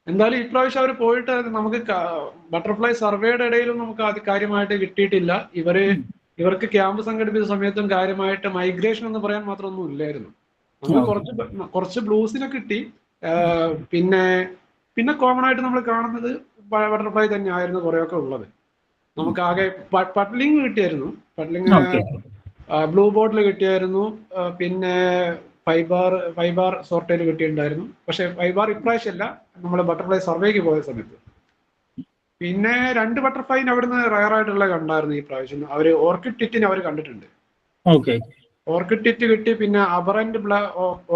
എന്തായാലും ഇപ്രാവശ്യം അവർ പോയിട്ട് നമുക്ക് ബട്ടർഫ്ലൈ സർവേയുടെ ഇടയിലും നമുക്ക് അത് കാര്യമായിട്ട് കിട്ടിയിട്ടില്ല. ഇവർക്ക് ക്യാമ്പ് സംഘടിപ്പിച്ച സമയത്തും കാര്യമായിട്ട് മൈഗ്രേഷൻ എന്ന് പറയാൻ മാത്രമൊന്നും ഇല്ലായിരുന്നു. നമുക്ക് കുറച്ച് ബ്ലൂസിനെ കിട്ടി. പിന്നെ കോമൺ ആയിട്ട് നമ്മൾ കാണുന്നത് ബട്ടർഫ്ലൈ തന്നെ ആയിരുന്നു കുറെയൊക്കെ ഉള്ളത്. നമുക്ക് ആകെ പട്ലിങ് കിട്ടിയായിരുന്നു, പട്ലിങ് ബ്ലൂ ബോട്ടിൽ കിട്ടിയായിരുന്നു, പിന്നെ ഫൈബാർ സോർട്ടേൽ കിട്ടിയിട്ടുണ്ടായിരുന്നു. പക്ഷെ ഫൈബാർ ഇപ്രാവശ്യമല്ല, നമ്മൾ ബട്ടർഫ്ലൈ സർവേക്ക് പോയ സമയത്ത്. പിന്നെ 2 ബട്ടർഫ്ലൈന് അവിടുന്ന് റയറായിട്ടുള്ള കണ്ടായിരുന്നു ഈ പ്രാവശ്യം. അവര് ഓർക്കിഡ് ടിറ്റിന് അവർ കണ്ടിട്ടുണ്ട്. ഓർക്കിഡ് ടിറ്റ് കിട്ടി, പിന്നെ അബറന്റ്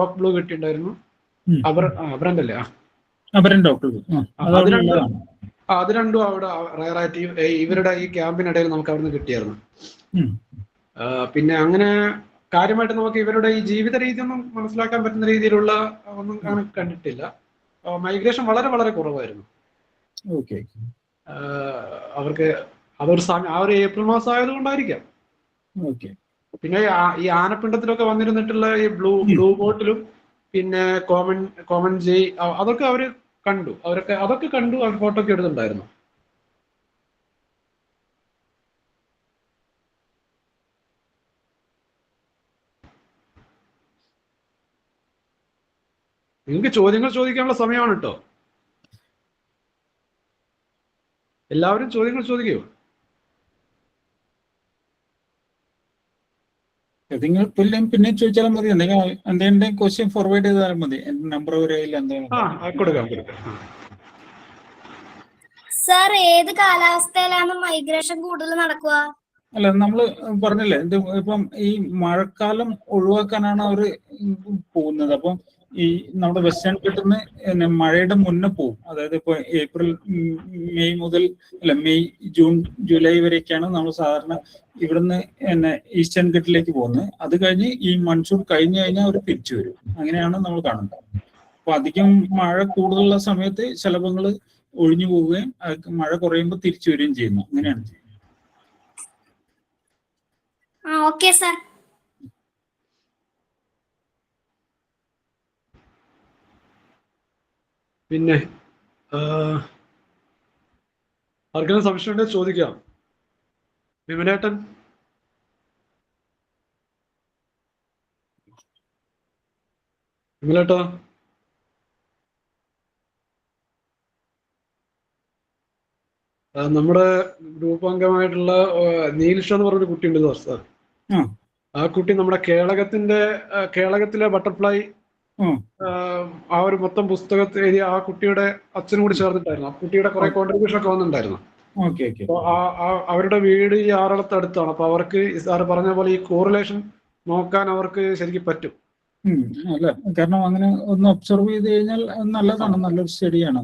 ഓക്ക് ബ്ലൂ കിട്ടിയിട്ടുണ്ടായിരുന്നു. അബറന്റ് അല്ലേ? അത് രണ്ടും അവിടെ റയറായിട്ട് ഇവരുടെ ഈ ക്യാമ്പിനിടയിൽ നമുക്ക് അവിടുന്ന് കിട്ടിയായിരുന്നു. പിന്നെ അങ്ങനെ കാര്യമായിട്ട് നമുക്ക് ഇവരുടെ ഈ ജീവിത രീതി ഒന്നും മനസ്സിലാക്കാൻ പറ്റുന്ന രീതിയിലുള്ള ഒന്നും കണ്ടിട്ടില്ല. മൈഗ്രേഷൻ വളരെ വളരെ കുറവായിരുന്നു. അവർക്ക് അതൊരു ഏപ്രിൽ മാസം ആയതുകൊണ്ടായിരിക്കാം. പിന്നെ ഈ ആനപ്പിണ്ടത്തിലൊക്കെ വന്നിരുന്നിട്ടുള്ള ഈ ബ്ലൂ ബോട്ടിലും പിന്നെ കോമൺ ജെയ് അതൊക്കെ അവര് കണ്ടു. അതൊക്കെ കണ്ടു, അവർ ഫോട്ടോ ഒക്കെ എടുത്തിട്ടുണ്ടായിരുന്നു. നിങ്ങൾക്ക് ചോദ്യങ്ങൾ ചോദിക്കാനുള്ള സമയമാണ് കേട്ടോ. എല്ലാവരും ചോദ്യങ്ങൾ ചോദിക്കൂ. പിന്നെ ചോദിച്ചാലും മതി. എന്തെങ്കിലും ക്വസ്റ്റ്യൻ ഫോർവേഡ് ചെയ്താലും മതി. നമ്പർ കൊടുക്കാം. സർ, ഏത് കാലാവസ്ഥയിലാണ് മൈഗ്രേഷൻ കൂടുതൽ നടക്കുക? അല്ല, നമ്മള് പറഞ്ഞില്ലേ, ഇപ്പം ഈ മഴക്കാലം ഒഴിവാക്കാനാണ് അവര് പോകുന്നത്. അപ്പം ഈ നമ്മുടെ വെസ്റ്റേൺ ഘട്ടത്തിന് മഴയുടെ മുന്നേ പോകും. അതായത് ഇപ്പൊ മെയ് മുതൽ മെയ് ജൂൺ ജൂലൈ വരെയൊക്കെയാണ് നമ്മൾ സാധാരണ ഇവിടുന്ന് ഈസ്റ്റേൺ ഘട്ടിലേക്ക് പോകുന്നത്. അത് കഴിഞ്ഞ് ഈ മൺസൂൺ കഴിഞ്ഞു കഴിഞ്ഞാൽ അവർ തിരിച്ചു വരും. അങ്ങനെയാണ് നമ്മൾ കാണുന്നത്. അപ്പൊ അധികം മഴ കൂടുതലുള്ള സമയത്ത് ശലഭങ്ങൾ ഒഴിഞ്ഞു പോവുകയും മഴ കുറയുമ്പോൾ തിരിച്ചു വരികയും ചെയ്യുന്നു. അങ്ങനെയാണ് ചെയ്യുന്നത്. Okay sir. പിന്നെ ആർക്കെങ്കിലും സംശയം ഉണ്ടെങ്കിൽ ചോദിക്കാം. വിമലേട്ടൻ. വിമലേട്ടാ, നമ്മുടെ ഗ്രൂപ്പ് അംഗമായിട്ടുള്ള നീൽഷ എന്ന് പറഞ്ഞൊരു കുട്ടിയുണ്ട് സാർ. ആ കുട്ടി നമ്മുടെ കേളകത്തിലെ ബട്ടർഫ്ലൈ ആ ഒരു മൊത്തം പുസ്തകത്തിൽ എഴുതിയ ആ കുട്ടിയുടെ അച്ഛനും കൂടി ചേർന്നിട്ടായിരുന്നു. ആ കുട്ടിയുടെ കുറെ കോൺട്രിബ്യൂഷൻ ഒക്കെ വന്നിട്ടുണ്ടായിരുന്നു. അപ്പൊ അവരുടെ വീട് ഈ ആറളത്ത് അടുത്താണ്. അപ്പൊ അവർക്ക് സാറ് പറഞ്ഞ പോലെ ഈ കോറിലേഷൻ നോക്കാൻ അവർക്ക് ശരിക്കും പറ്റും. അല്ല, കാരണം അങ്ങനെ ഒന്ന് ഒബ്സർവ് ചെയ്ത് കഴിഞ്ഞാൽ നല്ലതാണ്, നല്ലൊരു സ്റ്റഡിയാണ്.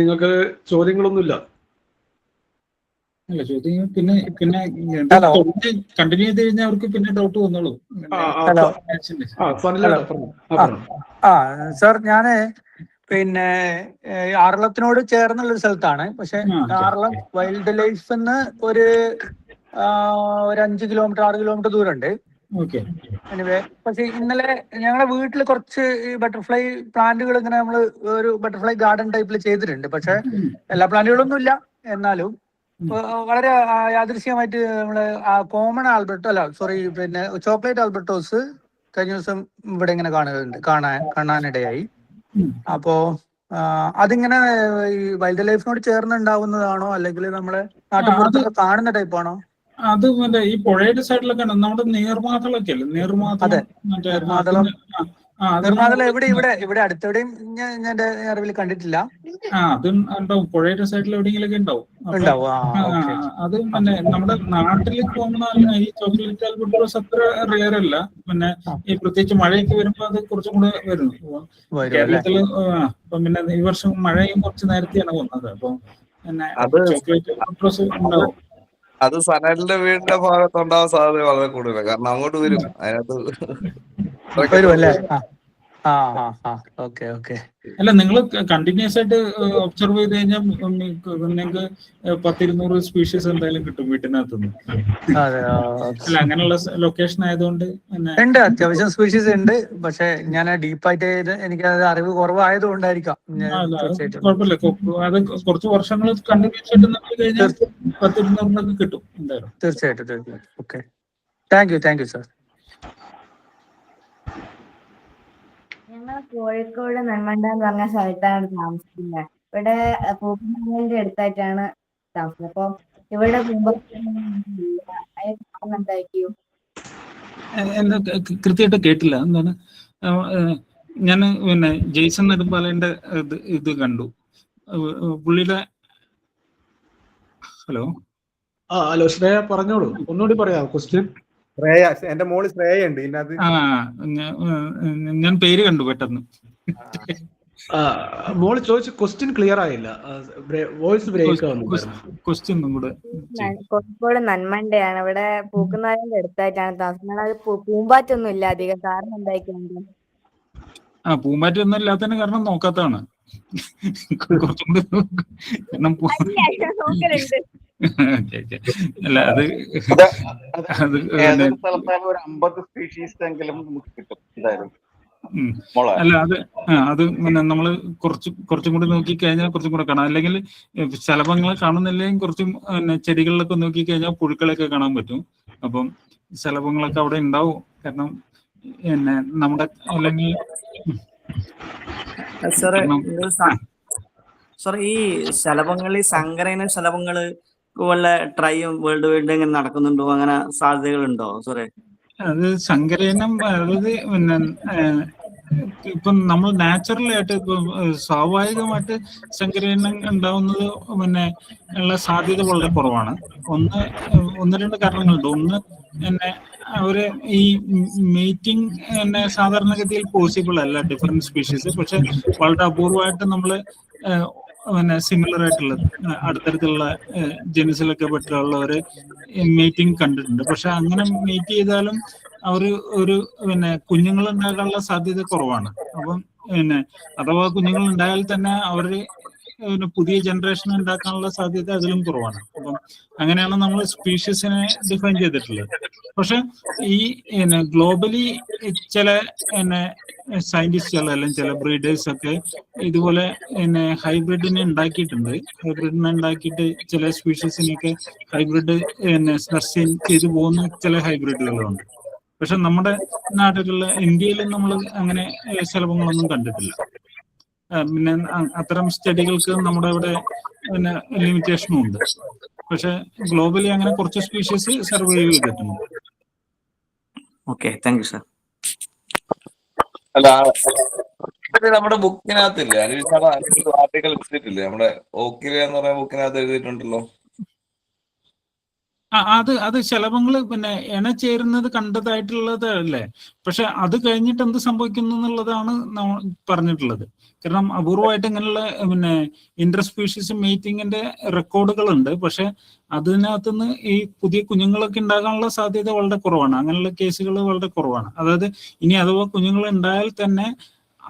നിങ്ങൾക്ക് ചോദ്യങ്ങളൊന്നുമില്ല? അല്ല, ചോദ്യം പിന്നെ കണ്ടിന്യൂ ചെയ്ത് കഴിഞ്ഞാൽ അവർക്ക് പിന്നെ ഡൗട്ട് വന്നോളൂ. സാർ, ഞാന് പിന്നെ ആറളത്തിനോട് ചേർന്നുള്ളൊരു സ്ഥലത്താണ്. പക്ഷെ ആറളം വൈൽഡ് ലൈഫിന്ന് ഒരു 5 കിലോമീറ്റർ 6 കിലോമീറ്റർ ദൂരമുണ്ട്. എനിവേ, പക്ഷെ ഇന്നലെ ഞങ്ങളുടെ വീട്ടിൽ കുറച്ച് ഈ ബട്ടർഫ്ലൈ പ്ലാന്റുകൾ ഇങ്ങനെ നമ്മള് ഒരു ബട്ടർഫ്ലൈ ഗാർഡൻ ടൈപ്പിൽ ചെയ്തിട്ടുണ്ട്. പക്ഷെ എല്ലാ പ്ലാന്റുകളൊന്നും ഇല്ല. എന്നാലും വളരെ യാദൃശ്യമായിട്ട് നമ്മള് കോമൺ പിന്നെ ചോക്ലേറ്റ് ആൽബർട്ടോസ് കഴിഞ്ഞ ദിവസം ഇവിടെ ഇങ്ങനെ കാണാനിടയായി. അപ്പോ അതിങ്ങനെ ഈ വൈൽഡ് ലൈഫിനോട് ചേർന്നുണ്ടാവുന്നതാണോ, അല്ലെങ്കിൽ നമ്മളെ നാട്ടുപുറത്തൊക്കെ കാണുന്ന ടൈപ്പാണോ? അത് ഈ പുഴയുടെ സൈഡിലൊക്കെ നമ്മുടെ നീർമാതളൊക്കെ അല്ലേ, നീർമാതളം നിർമ്മാതല എവിടെ ഇവിടെ അടുത്തെവിടെയും ഞാൻ എന്റെ അറിവിൽ കണ്ടിട്ടില്ല. അത് ഉണ്ടാവും, പുഴയുടെ സൈഡിൽ എവിടെയെങ്കിലൊക്കെ ഉണ്ടാവും. അത് പിന്നെ നമ്മുടെ നാട്ടിൽ പോകുന്ന ഈ ചോക്ലേറ്റ് ആൽബട്രോസ് അത്ര റെയർ അല്ല. പിന്നെ ഈ പ്രത്യേകിച്ച് മഴയൊക്കെ വരുമ്പോ അത് കുറച്ചും കൂടെ വരുന്നു. കേരളത്തില് പിന്നെ ഈ വർഷം മഴയും കുറച്ച് നേരത്തെയാണ് വന്നത്. അപ്പൊ പിന്നെ ചോക്ലേറ്റ് ആൽബട്രോസ് ഉണ്ടാവും. അത് സനലിന്റെ വീടിന്റെ ഭാഗത്തുണ്ടാവാൻ സാധ്യത വളരെ കൂടുതലാണ്. കാരണം അങ്ങോട്ട് വരും, അതിനകത്ത് വരും അല്ലേ? അല്ല, നിങ്ങൾ കണ്ടിന്യൂസ് ആയിട്ട് ഒബ്സർവ് ചെയ്ത് കഴിഞ്ഞാൽ നിങ്ങൾക്ക് 100-200 സ്പീഷീസ് എന്തായാലും കിട്ടും വീട്ടിനകത്തുനിന്ന്. അല്ല, അങ്ങനെയുള്ള ലൊക്കേഷൻ ആയതുകൊണ്ട് ഉണ്ട്, അത്യാവശ്യം സ്പീഷീസ് ഉണ്ട്. പക്ഷെ ഞാൻ ഡീപ്പായിട്ട് എനിക്ക് അറിവ് കുറവായതുകൊണ്ടായിരിക്കാം. കുഴപ്പമില്ല, അത് കുറച്ച് വർഷങ്ങൾ കണ്ടിന്യൂസ് ആയിട്ട് നമ്മൾ കഴിഞ്ഞാൽ 100-200 കിട്ടും എന്തായാലും. തീർച്ചയായിട്ടും. Okay, thank you sir. ഞങ്ങൾ കോഴിക്കോട് നെന്മണ്ട എന്ന് പറഞ്ഞ സ്ഥലത്താണ് താമസിക്കുന്നത്. ഇവിടെ പൂക്കുമലയുടെ അടുത്തായിട്ടാണ് താമസിക്കുന്നത്. അപ്പൊ ഇവിടെ എന്തായിരിക്കും? കൃത്യമായിട്ട് കേട്ടില്ല, എന്താണ്? ഞാൻ പിന്നെ ജെയ്സൺ നെടുമ്പാലയുടെ ഇത് കണ്ടു, പുള്ളിയുടെ. ഹലോ ശ്രേയ, പറഞ്ഞോളൂ, ഒന്നുകൂടി പറയാം ക്വസ്റ്റ്യൻ. എന്റെ മോള് ശ്രേയ ഉണ്ട് ഇതിനകത്ത്. ഞാൻ പേര് കണ്ടു പെട്ടെന്ന്. മോള് ചോദിച്ച ക്വസ്റ്റ്യൻ ക്ലിയർ ആയില്ല, വോയിസ് ബ്രേക്ക് ആവുന്നു. ക്വസ്റ്റ്യൻ കൂടെ. കോഴിക്കോട് നന്മണ്ടയാണ്, ഇവിടെ പൂക്കുന്നാലിന്റെ അടുത്തായിട്ടാണ് താമസിക്കുന്നത്. അത് പൂമ്പാറ്റൊന്നും ഇല്ല അധികം, കാരണം എന്തായിരിക്കും? പൂമ്പാറ്റൊന്നും ഇല്ലാത്തതിന് കാരണം നോക്കാത്തതാണ്. കുറച്ചും കൂടി അല്ല, അത് ഒരു 50 സ്പീഷീസ് എങ്കിലും നമുക്ക് കിട്ടും എന്തായാലും. അല്ല, അത് പിന്നെ നമ്മള് കുറച്ചും കൂടി നോക്കി കഴിഞ്ഞാൽ കുറച്ചും കൂടെ കാണാം. അല്ലെങ്കിൽ ശലഭങ്ങളെ കാണുന്നില്ലെങ്കിൽ കുറച്ചും പിന്നെ ചെടികളിലൊക്കെ നോക്കി കഴിഞ്ഞാൽ പുഴുക്കളൊക്കെ കാണാൻ പറ്റും. അപ്പം ശലഭങ്ങളൊക്കെ അവിടെ ഉണ്ടാവും. കാരണം പിന്നെ നമ്മുടെ അല്ലെങ്കിൽ ഈ ശലഭങ്ങൾ, സങ്കരയിന ശലഭങ്ങള് വല്ല ട്രൈയും വേൾഡ് വൈഡ് ഇങ്ങനെ നടക്കുന്നുണ്ടോ? അങ്ങനെ സാധ്യതകളുണ്ടോ സാറേ? അത് സങ്കരയിനം, അതായത് പിന്നെ ഇപ്പം നമ്മൾ നാച്ചുറൽ ആയിട്ട് സ്വാഭാവികമായിട്ട് സങ്കരയിനം ഉണ്ടാവുന്നത് പിന്നെ ഉള്ള സാധ്യത വളരെ കുറവാണ്. ഒന്ന് രണ്ട് കാരണങ്ങളുണ്ട്. ഒന്ന് പിന്നെ അവര് ഈ മീറ്റിംഗ് പിന്നെ സാധാരണഗതിയിൽ പോസിബിൾ അല്ല ഡിഫറെന്റ് സ്പീഷീസ്. പക്ഷെ വളരെ അപൂർവമായിട്ട് നമ്മള് പിന്നെ സിമിലർ ആയിട്ടുള്ള അടുത്തടുത്തുള്ള ജെനിസിലൊക്കെ പെട്ടുള്ളവര് മീറ്റിംഗ് കണ്ടിട്ടുണ്ട്. പക്ഷെ അങ്ങനെ മീറ്റ് ചെയ്താലും ഒരു പിന്നെ കുഞ്ഞുങ്ങൾ ഉണ്ടാകാനുള്ള സാധ്യത കുറവാണ്. അപ്പം പിന്നെ അഥവാ കുഞ്ഞുങ്ങൾ ഉണ്ടായാൽ തന്നെ അവര് പുതിയ ജനറേഷൻ ഉണ്ടാക്കാനുള്ള സാധ്യത അതിലും കുറവാണ്. അപ്പം അങ്ങനെയാണ് നമ്മൾ സ്പീഷീസിനെ ഡിഫൈൻ ചെയ്തിട്ടുള്ളത്. പക്ഷെ ഈ ഗ്ലോബലി ചില സയന്റിസ്റ്റുകൾ അല്ലെങ്കിൽ ചില ബ്രീഡേഴ്സ് ഒക്കെ ഇതുപോലെ ഹൈബ്രിഡിനെ ഉണ്ടാക്കിയിട്ടുണ്ട്. ഹൈബ്രിഡിനെ ഉണ്ടാക്കിയിട്ട് ചില സ്പീഷീസിനെയൊക്കെ ഹൈബ്രിഡ് സസ്റ്റെയിൻ ചെയ്തു പോകുന്ന ചില ഹൈബ്രിഡുകളുണ്ട്. പക്ഷെ നമ്മുടെ നാട്ടിലുള്ള ഇന്ത്യയിൽ നമ്മൾ അങ്ങനെ ശലഭങ്ങളൊന്നും കണ്ടിട്ടില്ല. പിന്നെ അത്തരം സ്റ്റഡികൾക്ക് നമ്മുടെ ഇവിടെ പിന്നെ ലിമിറ്റേഷനും ഉണ്ട്. പക്ഷെ ഗ്ലോബലി അങ്ങനെ കുറച്ച് സ്പീഷീസ് സർവൈവ് ചെയ്തിട്ടുണ്ട്. Okay, thank you sir. അല്ല, നമ്മുടെ ബുക്കിനകത്തില്ലേ ആർട്ടിക്കൽ എഴുതിയിട്ടില്ലേ? നമ്മുടെ ഓക്കില എന്ന് പറയുന്ന ബുക്കിനകത്ത് എഴുതിയിട്ടുണ്ടല്ലോ. അത് ശലഭങ്ങള് പിന്നെ ഇണചേരുന്നത് കണ്ടതായിട്ടുള്ളത് അല്ലേ? പക്ഷെ അത് കഴിഞ്ഞിട്ട് എന്ത് സംഭവിക്കുന്നു എന്നുള്ളതാണ് പറഞ്ഞിട്ടുള്ളത്. കാരണം അപൂർവമായിട്ട് ഇങ്ങനെയുള്ള പിന്നെ ഇന്റർ സ്പീഷീസ് മീറ്റിങ്ങിന്റെ റെക്കോർഡുകളുണ്ട്. പക്ഷെ അതിനകത്തുനിന്ന് ഈ പുതിയ കുഞ്ഞുങ്ങളൊക്കെ ഉണ്ടാകാനുള്ള സാധ്യത വളരെ കുറവാണ്. അങ്ങനെയുള്ള കേസുകൾ വളരെ കുറവാണ്. അതായത് ഇനി അഥവാ കുഞ്ഞുങ്ങൾ ഉണ്ടായാൽ തന്നെ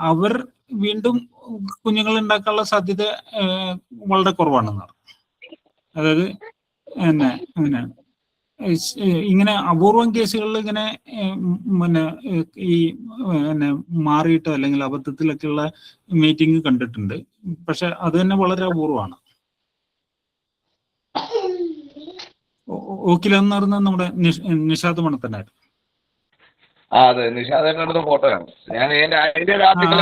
അവർ വീണ്ടും കുഞ്ഞുങ്ങൾ ഉണ്ടാക്കാനുള്ള സാധ്യത വളരെ കുറവാണെന്നാണ്. അതായത് അങ്ങനെ ഇങ്ങനെ അപൂർവം കേസുകളിൽ ഇങ്ങനെ പിന്നെ ഈ മാറിയിട്ടോ അല്ലെങ്കിൽ അബദ്ധത്തിലൊക്കെയുള്ള മീറ്റിംഗ് കണ്ടിട്ടുണ്ട്. പക്ഷെ അത് തന്നെ വളരെ അപൂർവമാണ്. ഓക്കില എന്ന് പറയുന്നത് നമ്മുടെ നിഷാദ് മണത്തനായിരുന്നു. അതെ, നിഷാദ് ഫോട്ടോ ആണ്. ഞാൻ അതിന്റെ ഒരു ആർട്ടിക്കിൾ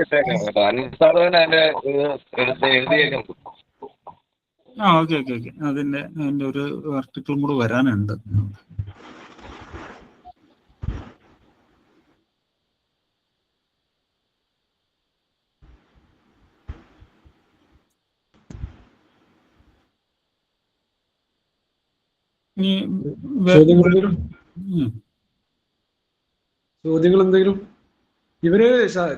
ഇട്ടേക്കാം കേട്ടോ. അനിസാർ തന്നെ അതിന്റെ എഴുതിയേക്കാം. ഓക്കെ. അതിന്റെ ഒരു ആർട്ടിക്കിളും കൂടെ വരാനുണ്ട്. ഇനി ചോദ്യങ്ങൾ എന്തെങ്കിലും ഉം. ചോദ്യങ്ങൾ എന്തെങ്കിലും? ഇവര്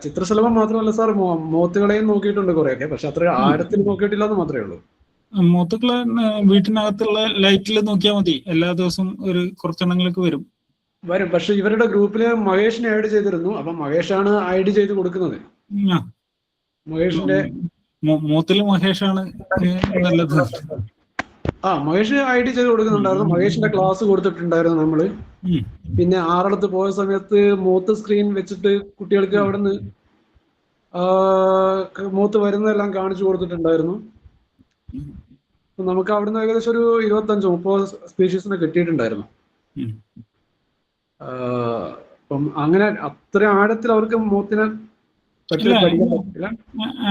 ചിത്രശലഭം മാത്രമല്ല സാർ, മോത്തുകളെയും നോക്കിയിട്ടുണ്ട് കുറെയൊക്കെ, പക്ഷെ അത്ര ആഴത്തിൽ നോക്കിയിട്ടില്ല എന്ന് മാത്രമേ ഉള്ളൂ. മൂത്തുക്കളെ വീട്ടിനകത്തുള്ള ലൈറ്റിൽ നോക്കിയാൽ മതി, എല്ലാ ദിവസവും ഒരു കുറച്ചെണ്ണങ്ങൾക്ക് വരും. പക്ഷെ ഇവരുടെ ഗ്രൂപ്പില് മഹേഷിനെ ആഡ് ചെയ്തിരുന്നു. അപ്പൊ മഹേഷാണ് ഐഡി ചെയ്ത് കൊടുക്കുന്നത്. ആ. മഹേഷിന്റെ മൂത്തില് മഹേഷാണ് നല്ലത്. മഹേഷ് ഐഡി ചെയ്ത് കൊടുക്കുന്നുണ്ടായിരുന്നു. മഹേഷിന്റെ ക്ലാസ് കൊടുത്തിട്ടുണ്ടായിരുന്നു നമ്മള്. പിന്നെ ആറളത്ത് പോയ സമയത്ത് മൂത്ത് സ്ക്രീൻ വെച്ചിട്ട് കുട്ടികൾക്ക് അവിടുന്ന് മൂത്ത് വരുന്നതെല്ലാം കാണിച്ചു കൊടുത്തിട്ടുണ്ടായിരുന്നു. നമുക്ക് അവിടുന്ന് ഏകദേശം ഒരു 25-30 സ്പീഷീസിനെ കിട്ടിയിട്ടുണ്ടായിരുന്നു. അപ്പം അങ്ങനെ അത്ര ആഴത്തിൽ അവർക്ക് മൂത്തിനെ പറ്റി പഠിക്കാൻ പറ്റില്ല.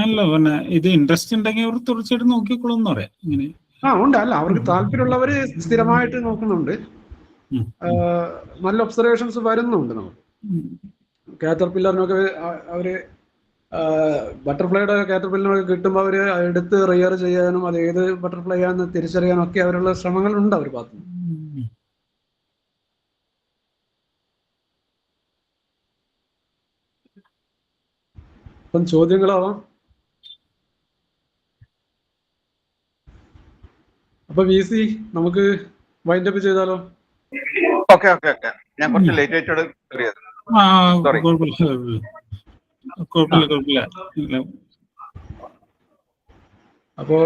അല്ല, പിന്നെ ഇത് ഇൻട്രസ്റ്റ് ഉണ്ടെങ്കിൽ അവർ തീർച്ചയായിട്ടും നോക്കിക്കോളും എന്ന് പറയാം. ഇങ്ങനെ ഉണ്ട്. അല്ല, അവർക്ക് താല്പര്യമുള്ളവര് സ്ഥിരമായിട്ട് നോക്കുന്നുണ്ട്. നല്ല ഒബ്സർവേഷൻസ് വരുന്നുണ്ട്. നമുക്ക് കാറ്റർ പില്ലറിനൊക്കെ അവര് ബട്ടർഫ്ലൈയുടെ കാറ്റർ പില്ലറിനൊക്കെ കിട്ടുമ്പോൾ അവര് എടുത്ത് റിയർ ചെയ്യാനും അത് ഏത് ബട്ടർഫ്ലൈ ആണെന്ന് തിരിച്ചറിയാനും ഒക്കെ അവരുള്ള ശ്രമങ്ങൾ ഉണ്ട് അവർ ഭാഗത്ത്. അപ്പം ചോദ്യങ്ങളാവാം. അപ്പൊ VC നമുക്ക് വൈൻഡ് അപ്പ് ചെയ്താലോ? ഓക്കെ. ഞാൻ കുറച്ച് ലേറ്റ് ആയിട്ടോട് കയറിയത്. കുഴപ്പമില്ല. അപ്പോ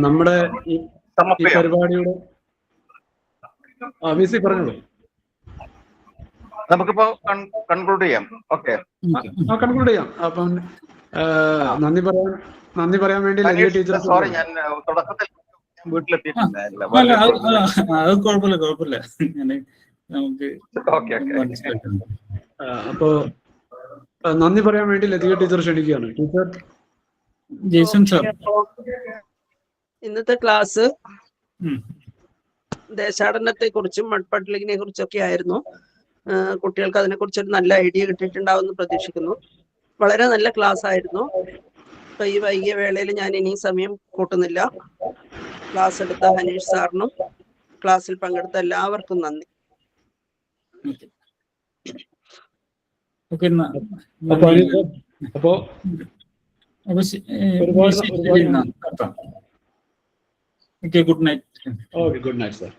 നമ്മുടെ ഈ പരിപാടിയുടെ VC പറഞ്ഞോളൂ. നമുക്കിപ്പോ കൺക്ലൂഡ് ചെയ്യാം. ഓക്കെ, കൺക്ലൂഡ് ചെയ്യാം. അപ്പം നന്ദി പറയാൻ വേണ്ടി ടീച്ചർ. സോറി, ഞാൻ തുടക്കത്തിൽ വീട്ടിലെത്തിയിട്ടുണ്ടായില്ല. കുഴപ്പമില്ല. അപ്പോ നന്ദി പറയാൻ വേണ്ടി ലതിക ടീച്ചർ ക്ഷണിക്കുകയാണ്. ടീച്ചർ ജെയ്സൺ സർ, ഇന്നത്തെ ക്ലാസ് ദേശാടനത്തെ കുറിച്ചും മഡ്പഡ്ലിങ്ങിനെ കുറിച്ചൊക്കെ ആയിരുന്നു. കുട്ടികൾക്ക് അതിനെ കുറിച്ചൊരു നല്ല ഐഡിയ കിട്ടിയിട്ടുണ്ടാവുമെന്ന് പ്രതീക്ഷിക്കുന്നു. വളരെ നല്ല ക്ലാസ് ആയിരുന്നു. അപ്പൊ ഈ വൈകിയ വേളയിൽ ഞാൻ ഇനി സമയം കൂട്ടുന്നില്ല. ക്ലാസ് എടുത്ത ഹനീഷ് സാറിനും ക്ലാസ്സിൽ പങ്കെടുത്ത എല്ലാവർക്കും നന്ദി. Good night. Good night sir.